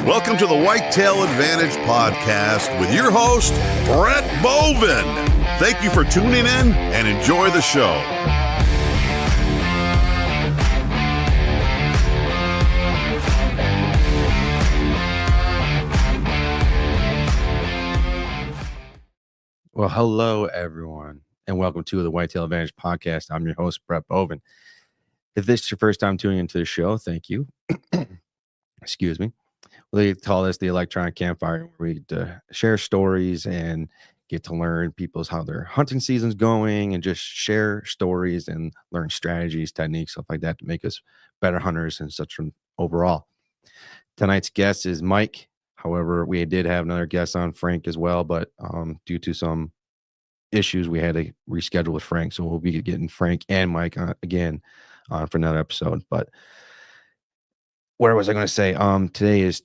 Welcome to the Whitetail Advantage Podcast with your host, Brett Bovin. Thank you for tuning in and enjoy the show. Well, hello, everyone, and welcome to the Whitetail Advantage Podcast. I'm your host, Brett Bovin. If this is your first time tuning into the show, thank you. Excuse me. We call this the electronic campfire, where we get to share stories and get to learn how their hunting season's going, and just share stories and learn strategies, techniques, stuff like that to make us better hunters and such overall. Tonight's guest is Mike. However, we did have another guest on, Frank, as well, but due to some issues, we had to reschedule with Frank. So we'll be getting Frank and Mike again for another episode. But where was I going to say? Today is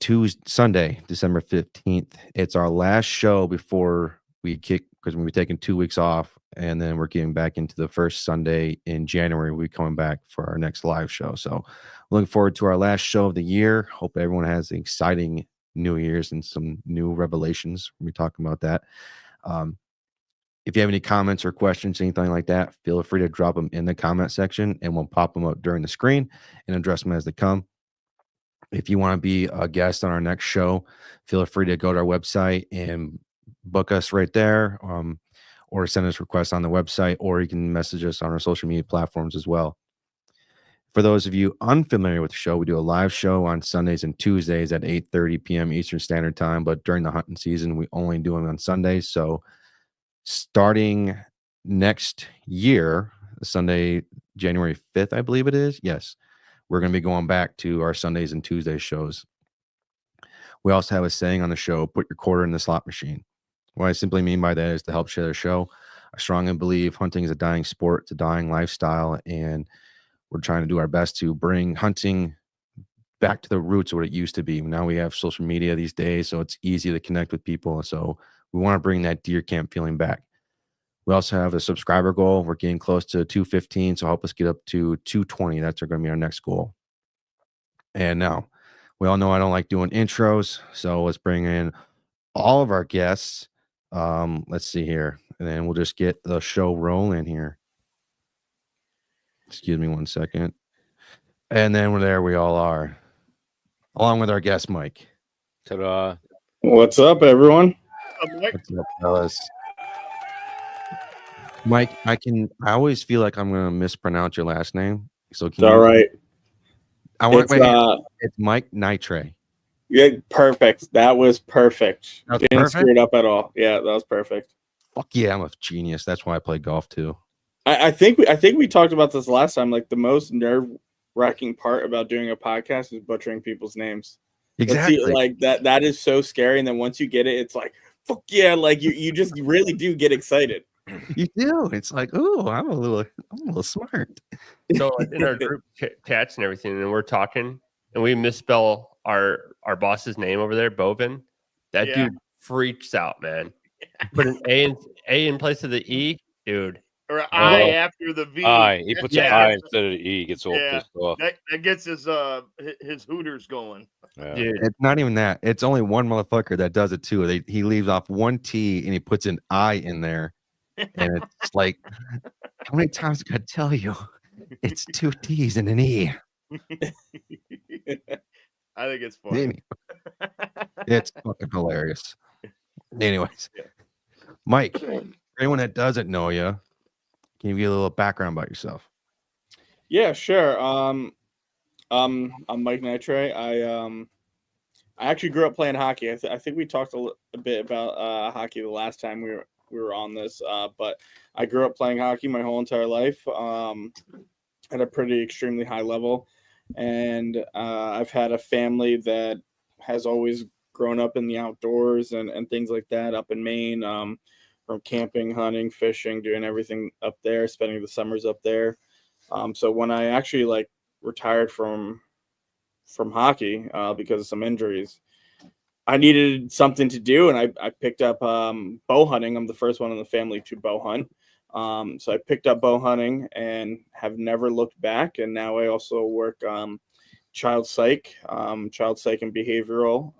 Sunday, December 15th. It's our last show before we kick, because we'll be taking 2 weeks off, and then we're getting back into the first Sunday in January. We'll be coming back for our next live show. So looking forward to our last show of the year. Hope everyone has an exciting New Year's and some new revelations. We'll be talking about that. If you have any comments or questions, anything like that, feel free to drop them in the comment section, and we'll pop them up during the screen and address them as they come. If you want to be a guest on our next show, feel free to go to our website and book us right there, or send us requests on the website, or you can message us on our social media platforms as well. For those of you unfamiliar with the show, we do a live show on Sundays and Tuesdays at 8:30 p.m. Eastern Standard Time, but during the hunting season, we only do them on Sundays. So starting next year, Sunday, January 5th, I believe it is. Yes, we're going to be going back to our Sundays and Tuesdays shows. We also have a saying on the show, put your quarter in the slot machine. What I simply mean by that is to help share the show. I strongly believe hunting is a dying sport. It's a dying lifestyle, and we're trying to do our best to bring hunting back to the roots of what it used to be. Now we have social media these days, so it's easy to connect with people. So we want to bring that deer camp feeling back. We also have a subscriber goal. We're getting close to 215, so help us get up to 220. That's going to be our next goal. And now, we all know I don't like doing intros, so let's bring in all of our guests. Let's see here, and then we'll just get the show rolling here. Excuse me 1 second. And then there we all are, along with our guest, Mike. Ta-da. What's up, everyone? What's up, fellas? Mike, I always feel like I'm going to mispronounce your last name. So It's all right. It's Mike Nyitray. Yeah, perfect. That was perfect. That was Didn't perfect? screw it up at all. Yeah, that was perfect. Fuck yeah, I'm a genius. That's why I play golf too. I think we talked about this last time. Like, the most nerve-wracking part about doing a podcast is butchering people's names. Exactly. Like that is so scary. And then once you get it, it's like, fuck yeah, like you just really do get excited. You do. It's like, oh, I'm a little smart. So in our group chats and everything, and we're talking, and we misspell our boss's name over there, Bovin. That dude freaks out, man. Put an A in place of the E, dude. Or I after the V. He puts an I instead of the E. He gets all pissed off. That gets his hooters going. Yeah. Dude. It's not even that. It's only one motherfucker that does it too. He leaves off one T and he puts an I in there. And it's like, how many times I gotta tell you? It's 2 T's and an E. I think it's funny. It's fucking hilarious. Anyways, Mike, for anyone that doesn't know you, can you give a little background about yourself? Yeah, sure. I'm Mike Nyitray. I actually grew up playing hockey. I think we talked a bit about hockey the last time we were on this, but I grew up playing hockey my whole entire life at a pretty extremely high level, and I've had a family that has always grown up in the outdoors and things like that up in Maine, from camping, hunting, fishing, doing everything up there, spending the summers up there. So when I actually retired from hockey because of some injuries, I needed something to do, and I picked up bow hunting. I'm the first one in the family to bow hunt. So I picked up bow hunting and have never looked back. And now I also work child psych and behavioral.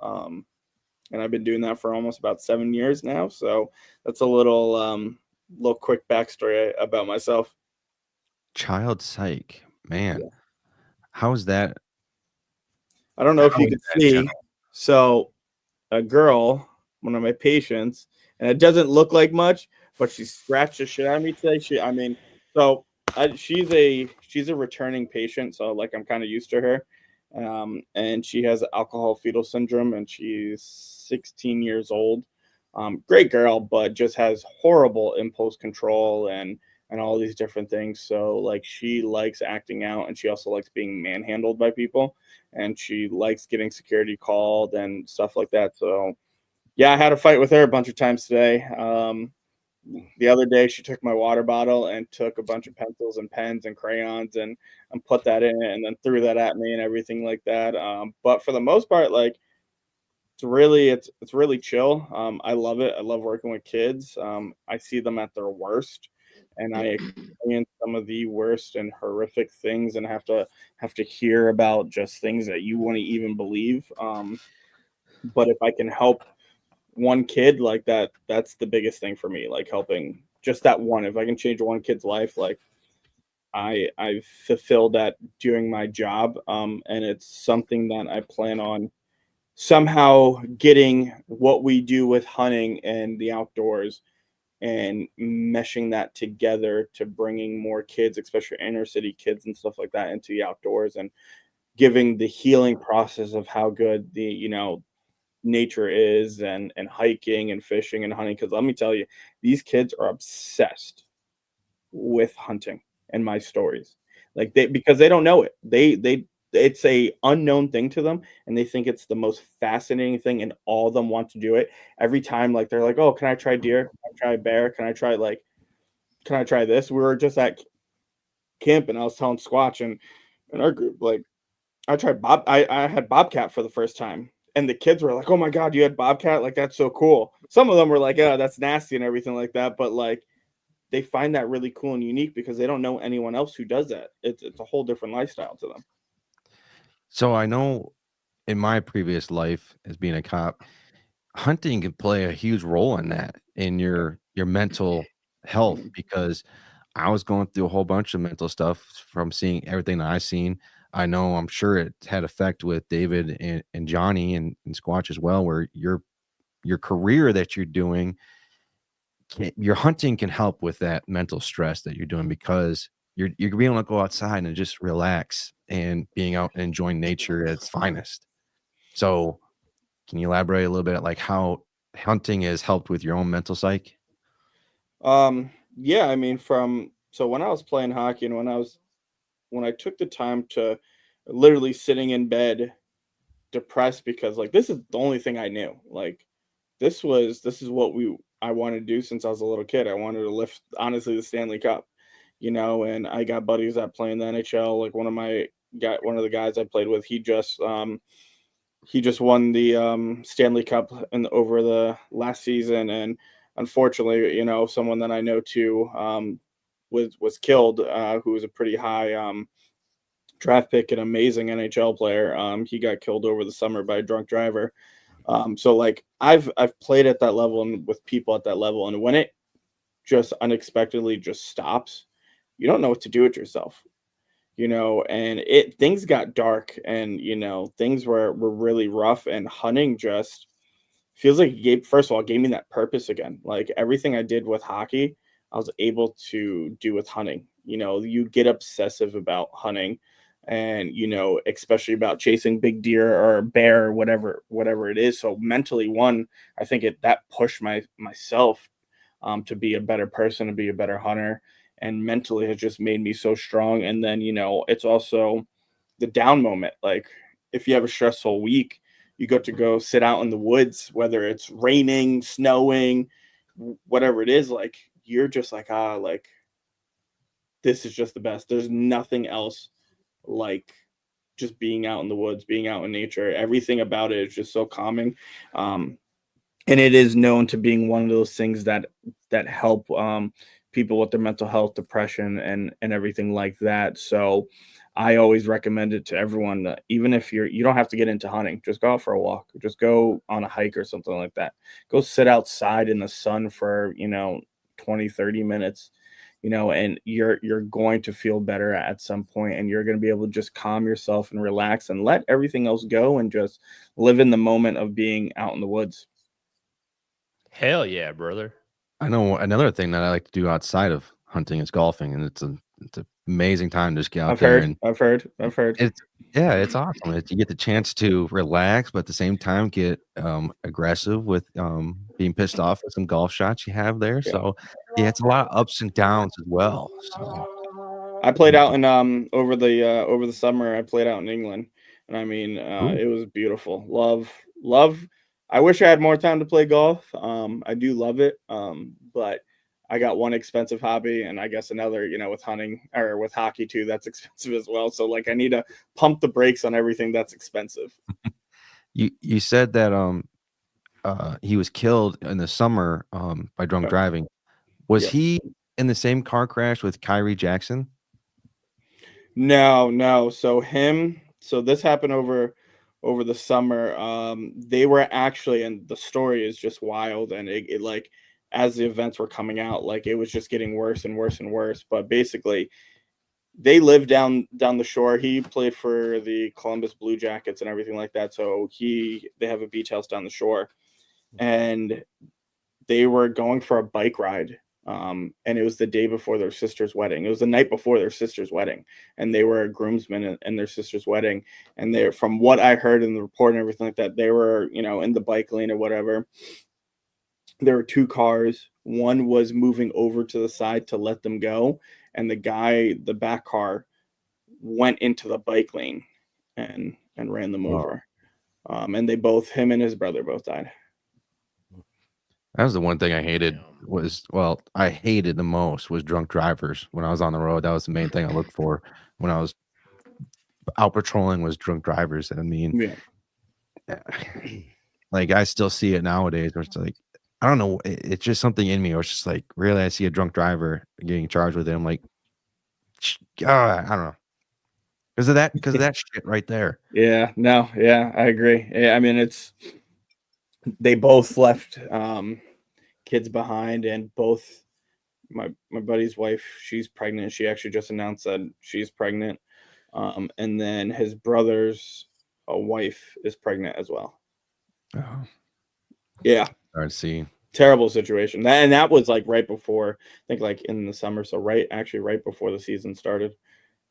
And I've been doing that for almost about 7 years now. So that's a little quick backstory about myself. Child psych, man. Yeah. How's that? I don't know if How you is can that see. general? So a girl, one of my patients, and it doesn't look like much, but she scratched the shit out of me today. She's a returning patient, so like I'm kind of used to her. And she has alcohol fetal syndrome, and she's 16 years old. Great girl, but just has horrible impulse control and all these different things. So like she likes acting out, and she also likes being manhandled by people, and she likes getting security called and stuff like that. So yeah, I had a fight with her a bunch of times today. The other day, she took my water bottle and took a bunch of pencils and pens and crayons and put that in it, and then threw that at me and everything like that. But for the most part, like it's really chill. I love it. I love working with kids. I see them at their worst, and I experience some of the worst and horrific things, and have to hear about just things that you wouldn't even believe. But if I can help one kid like that, that's the biggest thing for me. Like helping just that one. If I can change one kid's life, like I've fulfilled that doing my job. And it's something that I plan on somehow getting what we do with hunting and the outdoors and meshing that together to bringing more kids, especially inner city kids and stuff like that, into the outdoors, and giving the healing process of how good the nature is, and hiking and fishing and hunting. Because let me tell you, these kids are obsessed with hunting and my stories, like because they don't know it. They it's a unknown thing to them, and they think it's the most fascinating thing, and all of them want to do it every time. Like they're like, oh, can I try deer? Can I try bear? Can I try this? We were just at camp, and I was telling Squatch and our group, like, I had bobcat for the first time, and the kids were like, oh my god, you had bobcat? Like, that's so cool. Some of them were like, yeah, that's nasty and everything like that, but like they find that really cool and unique because they don't know anyone else who does that. It's a whole different lifestyle to them. So I know in my previous life as being a cop, hunting can play a huge role in that, in your mental health, because I was going through a whole bunch of mental stuff from seeing everything that I've seen. I know I'm sure it had effect with David and Johnny and Squatch as well, where your career that you're doing, your hunting can help with that mental stress that you're doing, because you're being able to go outside and just relax and being out and enjoying nature at its finest. So can you elaborate a little bit like how hunting has helped with your own mental psyche? Yeah, I mean, so when I was playing hockey, and when I took the time to literally sitting in bed depressed, because like this is the only thing I knew. Like this is what I wanted to do since I was a little kid. I wanted to lift, honestly, the Stanley Cup, and I got buddies that play in the NHL. Like one of the guys I played with, he just won the Stanley Cup over the last season, and unfortunately, someone that I know too was killed, who was a pretty high draft pick, an amazing NHL player. He got killed over the summer by a drunk driver. So like I've played at that level and with people at that level, and when it just unexpectedly just stops, you don't know what to do with yourself. And things got dark, and things were really rough, and hunting just feels like it gave me that purpose again. Like everything I did with hockey, I was able to do with hunting. You get obsessive about hunting, and especially about chasing big deer or bear or whatever it is. So mentally, I think that pushed myself to be a better person, to be a better hunter, and mentally has just made me so strong. And then it's also the down moment. Like if you have a stressful week, you got to go sit out in the woods, whether it's raining, snowing, whatever it is. Like you're just like, like this is just the best. There's nothing else like just being out in the woods, being out in nature. Everything about it is just so calming. And it is known to being one of those things that help people with their mental health, depression, and everything like that. So I always recommend it to everyone that even if you don't have to get into hunting, just go out for a walk, just go on a hike or something like that. Go sit outside in the sun for, 20, 30 minutes, and you're going to feel better at some point, and you're going to be able to just calm yourself and relax and let everything else go and just live in the moment of being out in the woods. Hell yeah, brother. I know another thing that I like to do outside of hunting is golfing, and it's an amazing time to just get out there. I've heard. It's awesome. You get the chance to relax, but at the same time get aggressive with being pissed off at some golf shots you have there. Yeah. So yeah, it's a lot of ups and downs as well. So I played out in over the summer. I played out in England, and I mean it was beautiful. Love. I wish I had more time to play golf. I do love it, but I got one expensive hobby, and I guess another, with hunting or with hockey too, that's expensive as well. So like I need to pump the brakes on everything that's expensive. You said that he was killed in the summer by drunk driving. Was he in the same car crash with Kyrie Jackson? No. So this happened over the summer. They were actually, and the story is just wild, and it like as the events were coming out, like it was just getting worse and worse and worse. But basically, they lived down the shore. He played for the Columbus Blue Jackets and everything like that. So they have a beach house down the shore, and they were going for a bike ride. And it was the day before their sister's wedding. It was the night before their sister's wedding, and they were a groomsmen in their sister's wedding. And they, from what I heard in the report and everything like that, they were, in the bike lane or whatever. There were two cars. One was moving over to the side to let them go, and the back car went into the bike lane and ran them over. And him and his brother both died. That was the one thing I hated I hated the most was drunk drivers when I was on the road. That was the main thing I looked for when I was out patrolling was drunk drivers. I mean, like I still see it nowadays where it's like, I don't know. It's just something in me where it's just like, really, I see a drunk driver getting charged with it. I'm like, I don't know. Because of that shit right there. Yeah, no, yeah, I agree. Yeah, I mean, they both left kids behind, and both my buddy's wife, she's pregnant. She actually just announced that she's pregnant. And then his brother's wife is pregnant as well. Oh. Yeah. Hard to see. Terrible situation. That was like right before, I think like in the summer. So right before the season started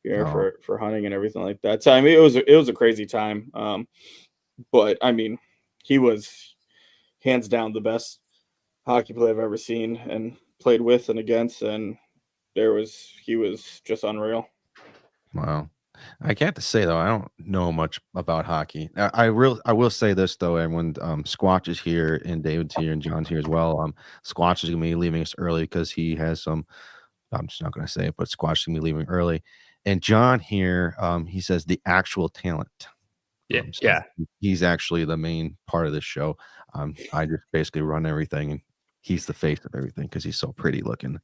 for hunting and everything like that. So I mean, it was a crazy time. But I mean, he was hands down the best hockey player I've ever seen and played with and against. And he was just unreal. Wow. I have to say though, I don't know much about hockey. I will say this though, and when Squatch is here and David's here and John's here as well, Squatch is gonna be leaving us early because he has some. I'm just not gonna say it, but Squatch is gonna be leaving early. And John here, he says the actual talent. Yeah, He's actually the main part of this show. I just basically run everything, and he's the face of everything because he's so pretty looking.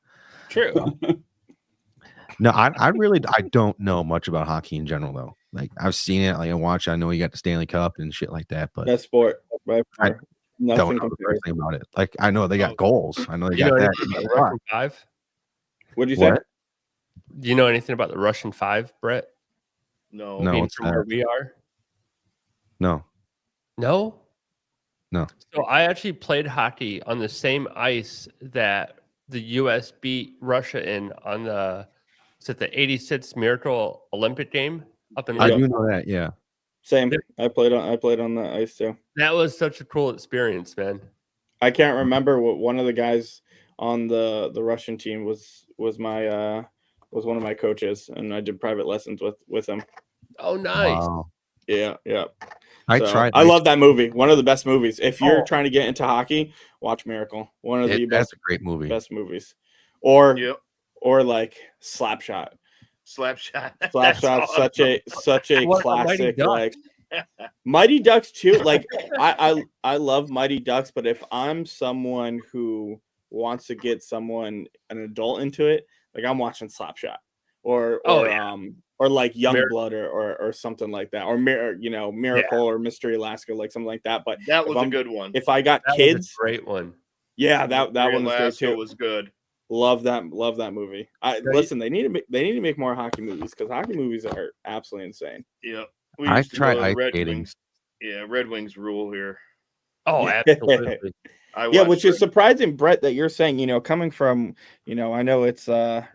True. No, I don't know much about hockey in general though. Like I've seen it, like I watch. I know you got the Stanley Cup and shit like that, but that sport. Right? I don't know the first thing about it. Like I know they got goals. I know they got that. Russian Five. What'd you say? What? Do you know anything about the Russian Five, Brett? No. No. What's from where we are? No. No. So I actually played hockey on the same ice that the U.S. beat Russia in on the. Is it the '86 Miracle Olympic game up in? I do know that. Yeah. Same. I played on the ice too. That was such a cool experience, man. I can't remember what one of the guys on the Russian team was one of my coaches, and I did private lessons with him. Oh, nice. Wow. Yeah. I love that movie. One of the best movies. If you're trying to get into hockey, watch Miracle. One of the that's a great movie. Best movies. Or like Slapshot. Slapshot. Slapshot, awesome. such a classic. Like Mighty Ducks too. Like I love Mighty Ducks, but if I'm someone who wants to get an adult into it, like I'm watching Slapshot or like Youngblood or something like that, or Miracle or Mystery Alaska, like something like that. But that was a good one. If I got That kids, was a great one. Yeah, that one was great too. Was good. Love that movie. Listen, they need to make more hockey movies because hockey movies are absolutely insane. Yeah, I tried ice Red skating. Wings. Yeah, Red Wings rule here. Oh, absolutely. Which is surprising, Brett, that you're saying, coming from, I know it's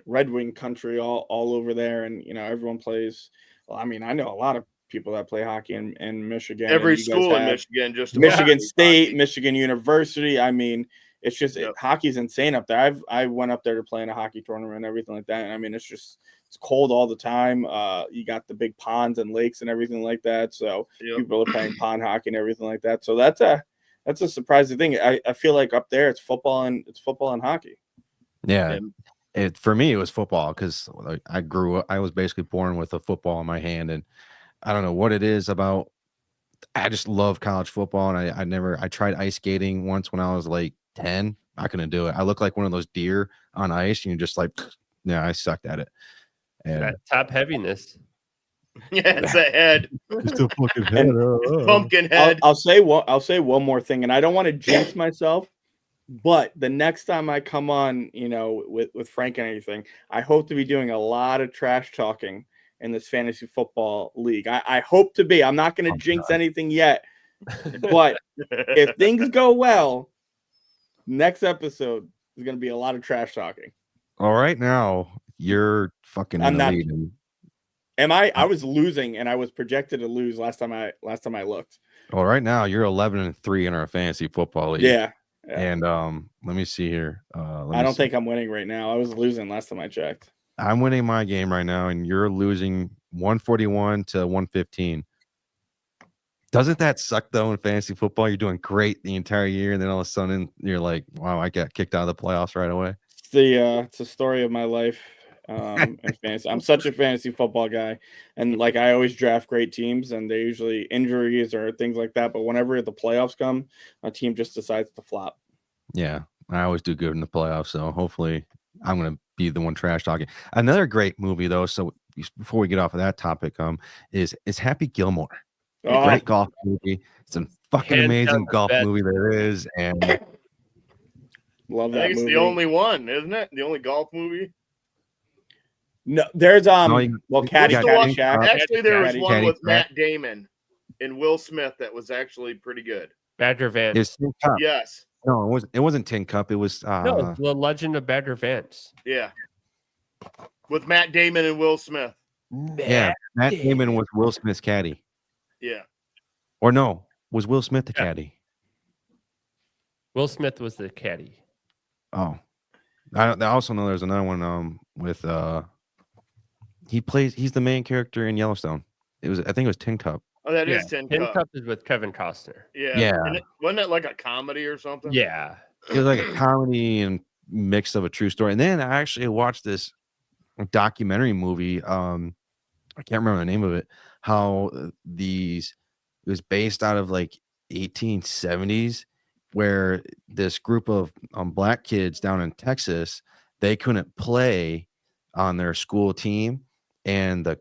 Red Wing country all over there, and everyone plays. Well, I mean, I know a lot of people that play hockey in Michigan. Every school in Michigan, just Michigan State, hockey. Michigan University. I mean, it's just hockey's insane up there. I went up there to play in a hockey tournament and everything like that. And I mean, it's cold all the time. You got the big ponds and lakes and everything like that. So people are playing pond hockey and everything like that. So that's a surprising thing. I feel like up there it's football and hockey. Yeah. For me, it was football because I was basically born with a football in my hand, and I don't know what it is about. I just love college football, and I tried ice skating once when I was like 10. I couldn't do it. I look like one of those deer on ice, and you're just like, yeah, I sucked at it. And that top heaviness. Yeah, it's a head. It's a fucking head. Pumpkin head. I'll say one more thing, and I don't want to jinx myself, but the next time I come on, with Frank and anything, I hope to be doing a lot of trash talking in this fantasy football league. I hope to be. I'm not going to jinx anything yet, but if things go well, next episode is going to be a lot of trash talking. All right, now you're fucking. I'm not. Am I? I was losing, and I was projected to lose last time I looked. Well, right now you're 11-3 in our fantasy football league. Yeah. And let me see here. I don't think I'm winning right now. I was losing last time I checked. I'm winning my game right now, and you're losing 141 to 115. Doesn't that suck though in fantasy football? You're doing great the entire year, and then all of a sudden you're like, "Wow, I got kicked out of the playoffs right away." It's the story of my life. In fantasy. I'm such a fantasy football guy, and like I always draft great teams, and they usually injuries or things like that. But whenever the playoffs come, a team just decides to flop. Yeah, I always do good in the playoffs, so hopefully I'm gonna be the one trash talking. Another great movie though. So before we get off of that topic, is Happy Gilmore. Great golf movie. It's a fucking amazing golf movie there is, and love that. I think it's the only one, isn't it? The only golf movie. No, there's Caddy Shack. Actually, there was one with Matt Damon and Will Smith that was actually pretty good. Badger Vance. Yes. No, it wasn't Tin Cup. It was no, The Legend of Badger Vance. Yeah. With Matt Damon and Will Smith. Matt Damon was Will Smith's caddy. Yeah. Or no, was Will Smith the caddy? Will Smith was the caddy. Oh. I also know there's another one with he's the main character in Yellowstone. I think it was Tin Cup. Oh, that is Tin Cup. Tin Cup is with Kevin Costner. Yeah. Wasn't it like a comedy or something? Yeah. It was like a comedy and mix of a true story. And then I actually watched this documentary movie. I can't remember the name of it. How it was based out of like 1870s, where this group of black kids down in Texas, they couldn't play on their school team, and the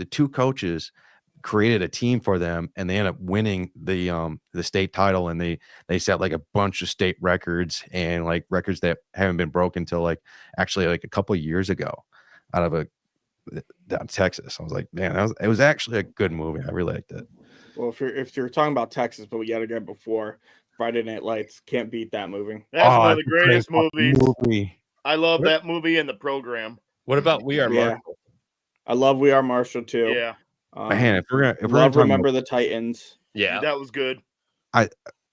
two coaches created a team for them, and they ended up winning the state title, and they set like a bunch of state records, and like records that haven't been broken until like actually like a couple of years ago out of down Texas. I was like, man, it was actually a good movie. I really liked it. Well, if you're talking about Texas, but we got to go before Friday Night Lights, can't beat that movie. That's one of the greatest movies. I love that movie and the program. What about We Are Marshall? I love We Are Marshall too. Yeah. Man, if we're Remember the Titans. Yeah, that was good.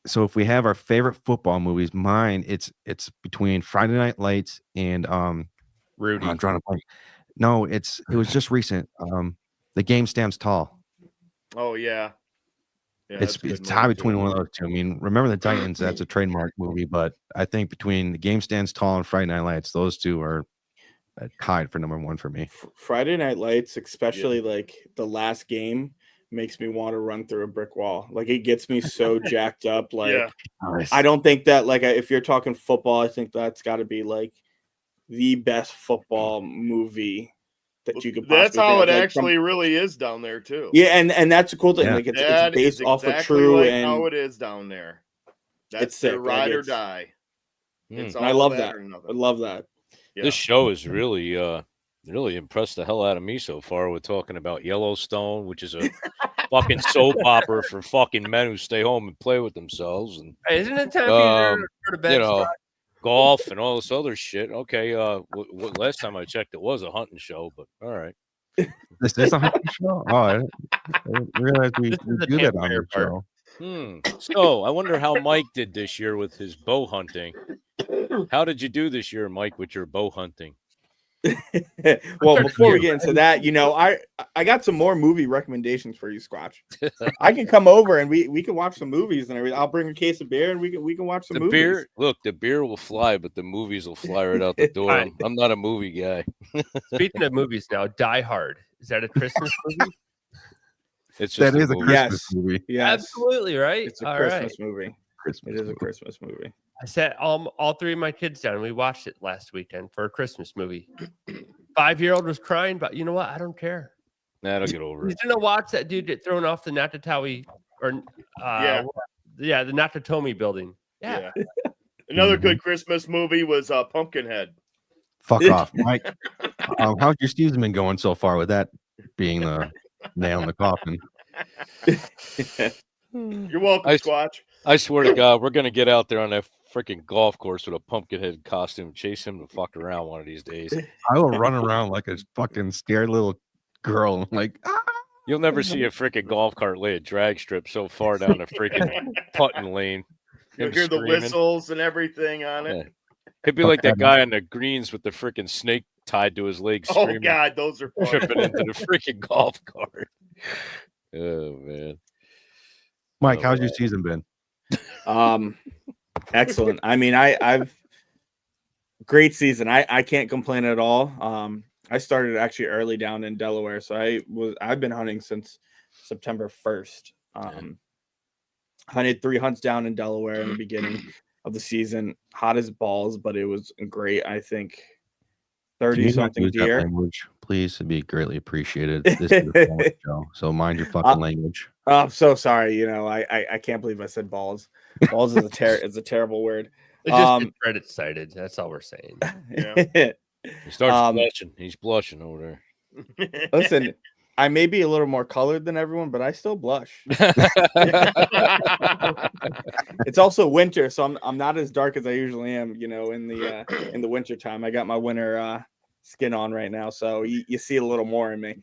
So if we have our favorite football movies, mine it's between Friday Night Lights and Rudy. I'm trying to think. No, it was just recent. The Game Stands Tall. Oh yeah. It's tied between one of those two. I mean, Remember the Titans, that's a trademark movie, but I think between The Game Stands Tall and Friday Night Lights, those two are tied for number one for me. Friday Night Lights, especially like the last game, makes me want to run through a brick wall. Like it gets me so jacked up. Like I don't think that like if you're talking football, I think that's got to be like the best football movie that you could. That's how it like, actually really is down there too. Yeah, and that's a cool thing. Yeah. Like it's That based is off of exactly true like and how it is down there. That's it's sick. their ride Like, or it's- die. It's and I all love that that. or nothing. I love that. Yeah. This show is really really impressed the hell out of me so far. We're talking about Yellowstone, which is a fucking soap opera for fucking men who stay home and play with themselves, and Hey, isn't it time for you to go to bed? you know, Scott? golf and all this other shit. Okay, last time I checked, it was a hunting show, but all right. This is a hunting show. Oh, I didn't realize we This is the do that on campfire the part. show. So I wonder how Mike did this year with his bow hunting. How did you do this year, Mike, with your bow hunting? Well, before we get into that, I got some more movie recommendations for you, Squatch. I can come over and we can watch some movies and everything. I'll bring a case of beer and we can watch some movies. The beer will fly, but the movies will fly right out the door. Right. I'm not a movie guy. Speaking of movies now, Die Hard. Is that a Christmas movie? It's just That is a movie. Christmas movie. Yes, Absolutely, right? it's a All Christmas right. movie. Christmas It is a movie. Christmas movie. I sat all three of my kids down and we watched it last weekend for a Christmas movie. 5-year-old was crying, but you know what? I don't care. Nah, I'll get over He's it. gonna watch that dude get thrown off the Natatowi or the Nakatomi building. Yeah. Another Mhm. good Christmas movie was Pumpkinhead. Fuck off, Mike. How's your season been going so far with that being the nail in the coffin? You're welcome, I- Squatch. I swear to God, we're gonna get out there on that freaking golf course with a Pumpkinhead costume, chase him to fuck around one of these days. I will run around like a fucking scared little girl. Like, You'll never see a freaking golf cart lay a drag strip so far down a freaking putting lane. You'll Him hear the screaming. whistles and everything on it. Yeah. He'd be like that guy on the greens with the freaking snake tied to his leg, Oh screaming, God, those are fun. tripping into the freaking golf cart. Oh man, Mike, Oh, how's your wow. season been? Excellent. I mean, I've great season. I can't complain at all. I started actually early down in Delaware, so I've been hunting since September 1st. Hunted 3 hunts down in Delaware in the beginning of the season. Hot as balls, but it was great. I think Can 30 you not something use that deer. language, please? It'd be greatly appreciated. This is a phone show, so mind your fucking language. Oh, I'm so sorry. I can't believe I said balls. Balls is a terrible word. It's just get credit cited. That's all we're saying. Yeah. he starts blushing. He's blushing over Listen, I may be a little more colored than everyone, but I still blush. there. It's also winter, so I'm not as dark as I usually am. In the winter time, I got my winter skin on right now, so you see a little more in me.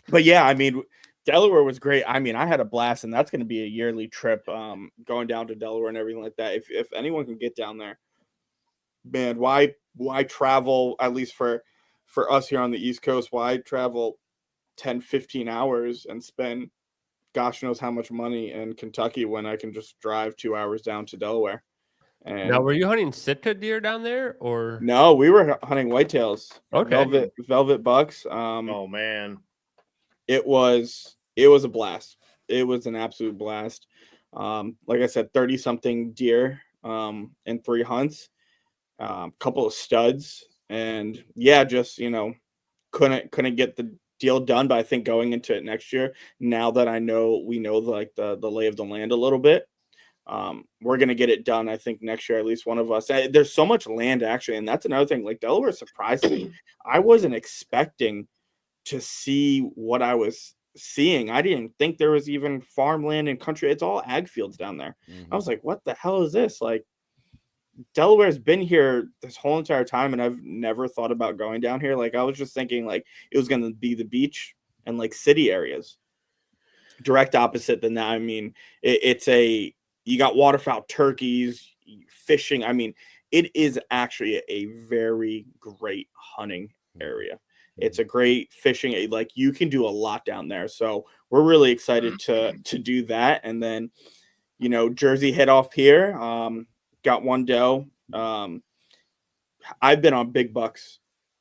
But yeah, I mean, Delaware was great. I mean, I had a blast, and that's going to be a yearly trip. Going down to Delaware and everything like that. If anyone can get down there, man, why travel? At least for us here on the East Coast, why travel 10-15 hours and spend gosh knows how much money in Kentucky when I can just drive 2 hours down to Delaware? And Now, were you hunting Sitka deer down there, or no, we were hunting whitetails. Okay. velvet bucks. Oh man. It was a blast. It was an absolute blast. Like I said, 30 something deer in 3 hunts, couple of studs, and yeah, just couldn't get the deal done. But I think going into it next year, now that we know like the lay of the land a little bit, we're gonna get it done. I think next year, at least one of us. There's so much land actually, and that's another thing. Like Delaware surprised me. I wasn't expecting to see what I was seeing. I didn't think there was even farmland and country. It's all ag fields down there. I was like, what the hell is this? Like, Delaware's been here this whole entire time, and I've never thought about going down here. Like, I was just thinking like it was going to be the beach and like city areas. Direct opposite than that. I mean, you got waterfowl, turkeys, fishing. I mean, it is actually a very great hunting area. It's a great fishing. Like, you can do a lot down there. So we're really excited to do that. And then, Jersey head off here. Got one doe. I've been on big bucks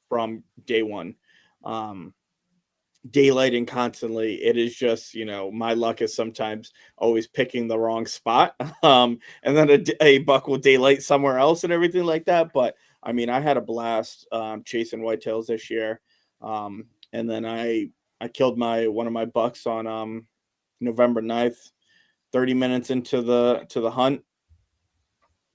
from day one. Daylighting constantly. It is just, my luck is sometimes always picking the wrong spot. And then a buck will daylight somewhere else and everything like that. But I mean, I had a blast chasing whitetails this year. And then I killed one of my bucks on November 9th, 30 minutes into the hunt,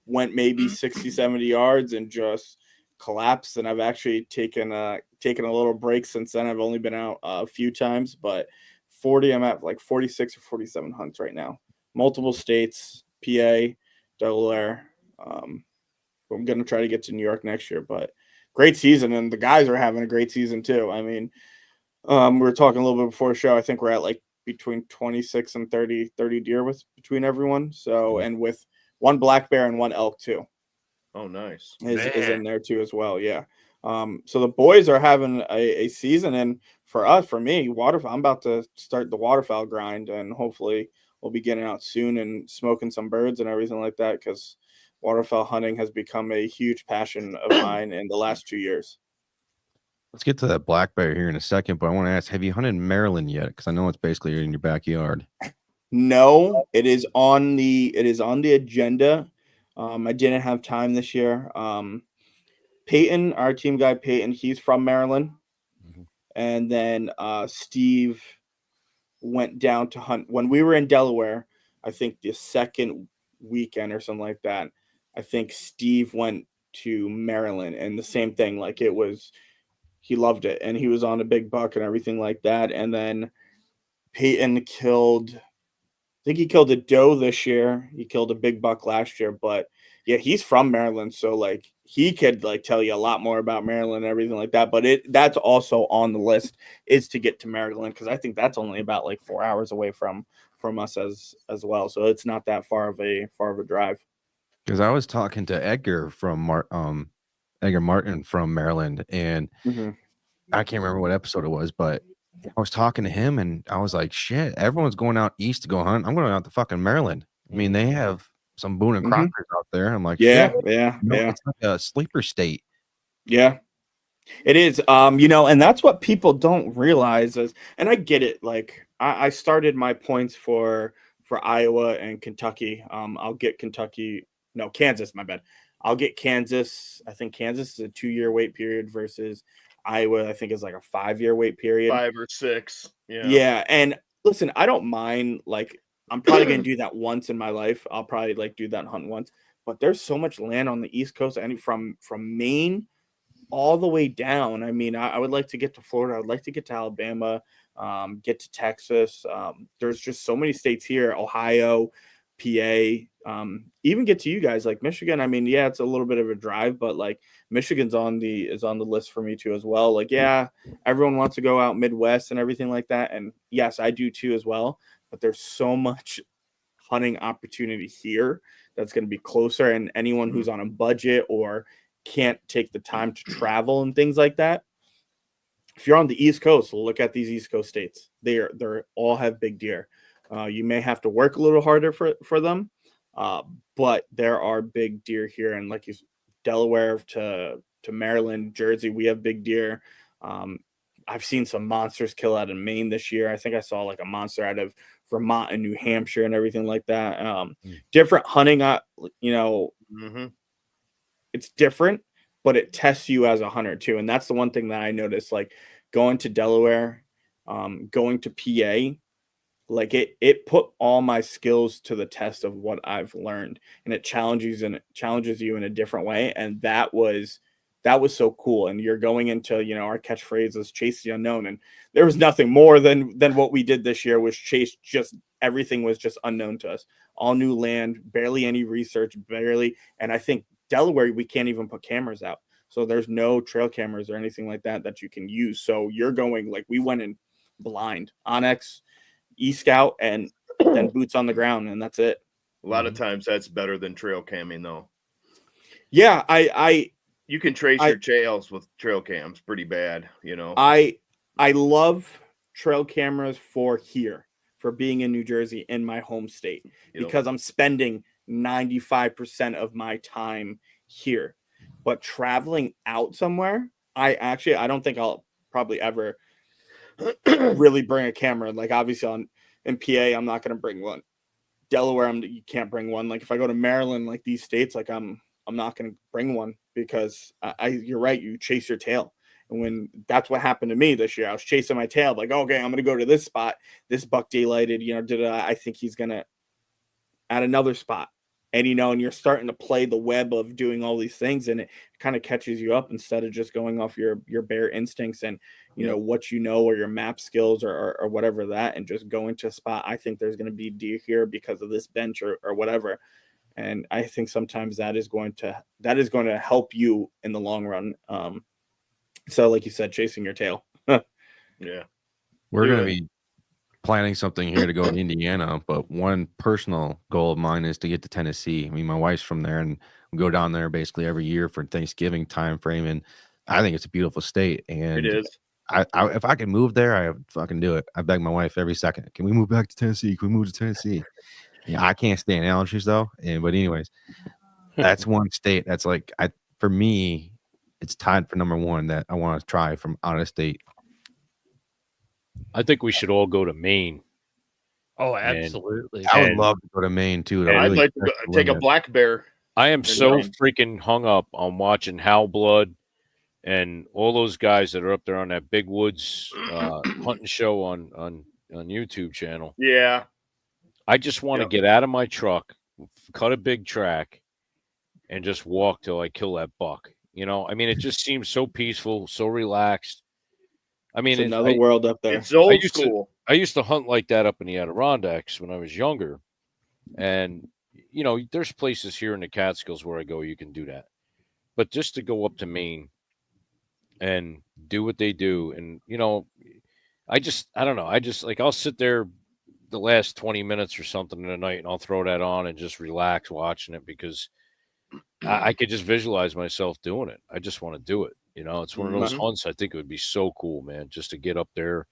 went maybe 60, 70 yards and just collapsed. And I've actually taken a little break since then. I've only been out a few times, but I'm at like 46 or 47 hunts right now. Multiple states, PA, Delaware. I'm going to try to get to New York next year, but great season. And the guys are having a great season too. I mean, we were talking a little bit before the show. I think we're at like between 26 and 30 deer between everyone. So, and with one black bear and one elk too. Oh, nice. Is in there too as well. Yeah. So the boys are having a season, and for me, waterfowl, I'm about to start the waterfowl grind, and hopefully we'll be getting out soon and smoking some birds and everything like that, because waterfowl hunting has become a huge passion of mine in the last 2 years. Let's get to that black bear here in a second, but I want to ask, have you hunted Maryland yet? Because I know it's basically in your backyard. No, it is on the agenda. I didn't have time this year. Peyton, our team guy Peyton, he's from Maryland. Mm-hmm. And then Steve went down to hunt when we were in Delaware. I think the second weekend or something like that. I think Steve went to Maryland, and the same thing. Like, he loved it, and he was on a big buck and everything like that. And then Peyton killed a doe this year. He killed a big buck last year, but yeah, he's from Maryland, so like he could like tell you a lot more about Maryland and everything like that. But that's also on the list, is to get to Maryland, because I think that's only about like 4 hours away from us as well. So it's not that far of a drive. Because I was talking to Edgar Edgar Martin from Maryland, and I can't remember what episode it was, but I was talking to him, and I was like, shit, everyone's going out east to go hunt. I'm going out to fucking Maryland. I mean, they have some Boone and Crockers out there. I'm like, yeah. It's like a sleeper state. Yeah, it is. And that's what people don't realize is, and I get it. Like, I started my points for Iowa and Kentucky. I'll get Kansas, my bad. I'll get Kansas. I think Kansas is a 2-year wait period versus Iowa, I think, is like a 5-year wait period. 5 or 6. Yeah. Yeah. And listen, I don't mind. Like, I'm probably going to do that once in my life. I'll probably like do that hunt once, but there's so much land on the East Coast, and from Maine all the way down. I mean, I would like to get to Florida. I would like to get to Alabama, get to Texas. There's just so many states here, Ohio, PA, even get to you guys like Michigan. I mean, yeah, it's a little bit of a drive, but like Michigan's on the list for me too as well. Like, yeah, everyone wants to go out Midwest and everything like that, and yes, I do too as well. But there's so much hunting opportunity here that's going to be closer, and anyone who's on a budget or can't take the time to travel and things like that, if you're on the East Coast, look at these East Coast states. They're all have big deer. You may have to work a little harder for them, but there are big deer here. And like Delaware to Maryland, Jersey, we have big deer. I've seen some monsters kill out of Maine this year. I think I saw like a monster out of Vermont and New Hampshire and everything like that. Different hunting, it's different, but it tests you as a hunter too. And that's the one thing that I noticed, like going to Delaware, going to PA, like it put all my skills to the test of what I've learned, and it challenges you in a different way. And that was so cool. And you're going into, our catchphrase is chase the unknown. And there was nothing more than what we did this year was chase. Just everything was just unknown to us, all new land, barely any research, barely. And I think Delaware, we can't even put cameras out. So there's no trail cameras or anything like that you can use. So you're going, like, we went in blind, Onyx, eScout, and then boots on the ground, and that's it. A lot of times that's better than trail camming though. Yeah, you can trace your trails with trail cams pretty bad, I love trail cameras for being in New Jersey, in my home state, because I'm spending 95% of my time here. But traveling out somewhere, I don't think I'll probably ever really bring a camera. Like, obviously in PA, I'm not going to bring one. Delaware, you can't bring one. Like, if I go to Maryland, like these states, like I'm not going to bring one because you're right. You chase your tail. And when that's what happened to me this year, I was chasing my tail, like, okay, I'm going to go to this spot. This buck daylighted, I think he's going to at another spot. And, and you're starting to play the web of doing all these things, and it kind of catches you up instead of just going off your bare instincts and, what or your map skills or whatever that, and just going to a spot. I think there's going to be deer here because of this bench or whatever. And I think sometimes that is going to help you in the long run. So like you said, chasing your tail. Yeah. We're going to be planning something here to go to Indiana, but one personal goal of mine is to get to Tennessee. I mean, my wife's from there, and we go down there basically every year for Thanksgiving time frame, and I think it's a beautiful state. And it is. I if I can move there, I fucking do it. I beg my wife every second, can we move back to Tennessee? Can we move to Tennessee? Yeah, I can't stand allergies though. But anyways, that's one state that's like, for me, it's tied for number one that I want to try from out of state. I think we should all go to Maine. Oh, absolutely. I would love to go to Maine too. I'd like to take a black bear. I am so freaking hung up on watching Hal Blood and all those guys that are up there on that Big Woods hunting show on YouTube channel. Yeah. I just want to get out of my truck, cut a big track, and just walk till I kill that buck. I mean, it just seems so peaceful, so relaxed. I mean, it's another world up there. It's old school. I used to hunt like that up in the Adirondacks when I was younger. And, there's places here in the Catskills where I go, you can do that. But just to go up to Maine and do what they do. And, I don't know. I'll sit there the last 20 minutes or something in the night, and I'll throw that on and just relax watching it, because I could just visualize myself doing it. I just want to do it. It's one of those hunts. I think it would be so cool, man, just to get up there,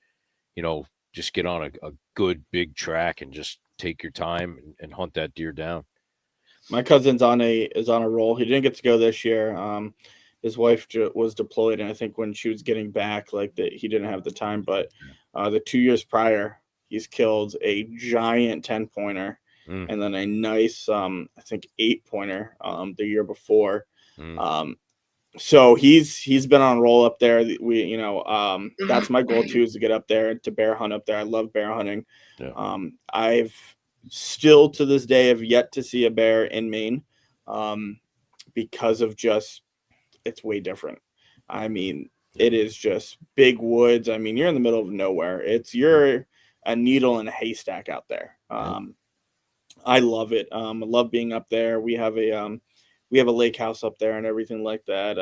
just get on a good big track and just take your time and hunt that deer down. My cousin's on a roll. He didn't get to go this year. His wife was deployed, and I think when she was getting back, he didn't have the time. But the 2 years prior, he's killed a giant 10-pointer. And then a nice, I think 8-pointer the year before. So he's been on a roll up there. That's my goal too, is to get up there to bear hunt up there. I love bear hunting. Yeah. I've still to this day have yet to see a bear in Maine because of just it's way different. I mean, it is just big woods. I mean, you're in the middle of nowhere. You're a needle in a haystack out there. I love it. I love being up there. We have a lake house up there and everything like that.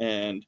And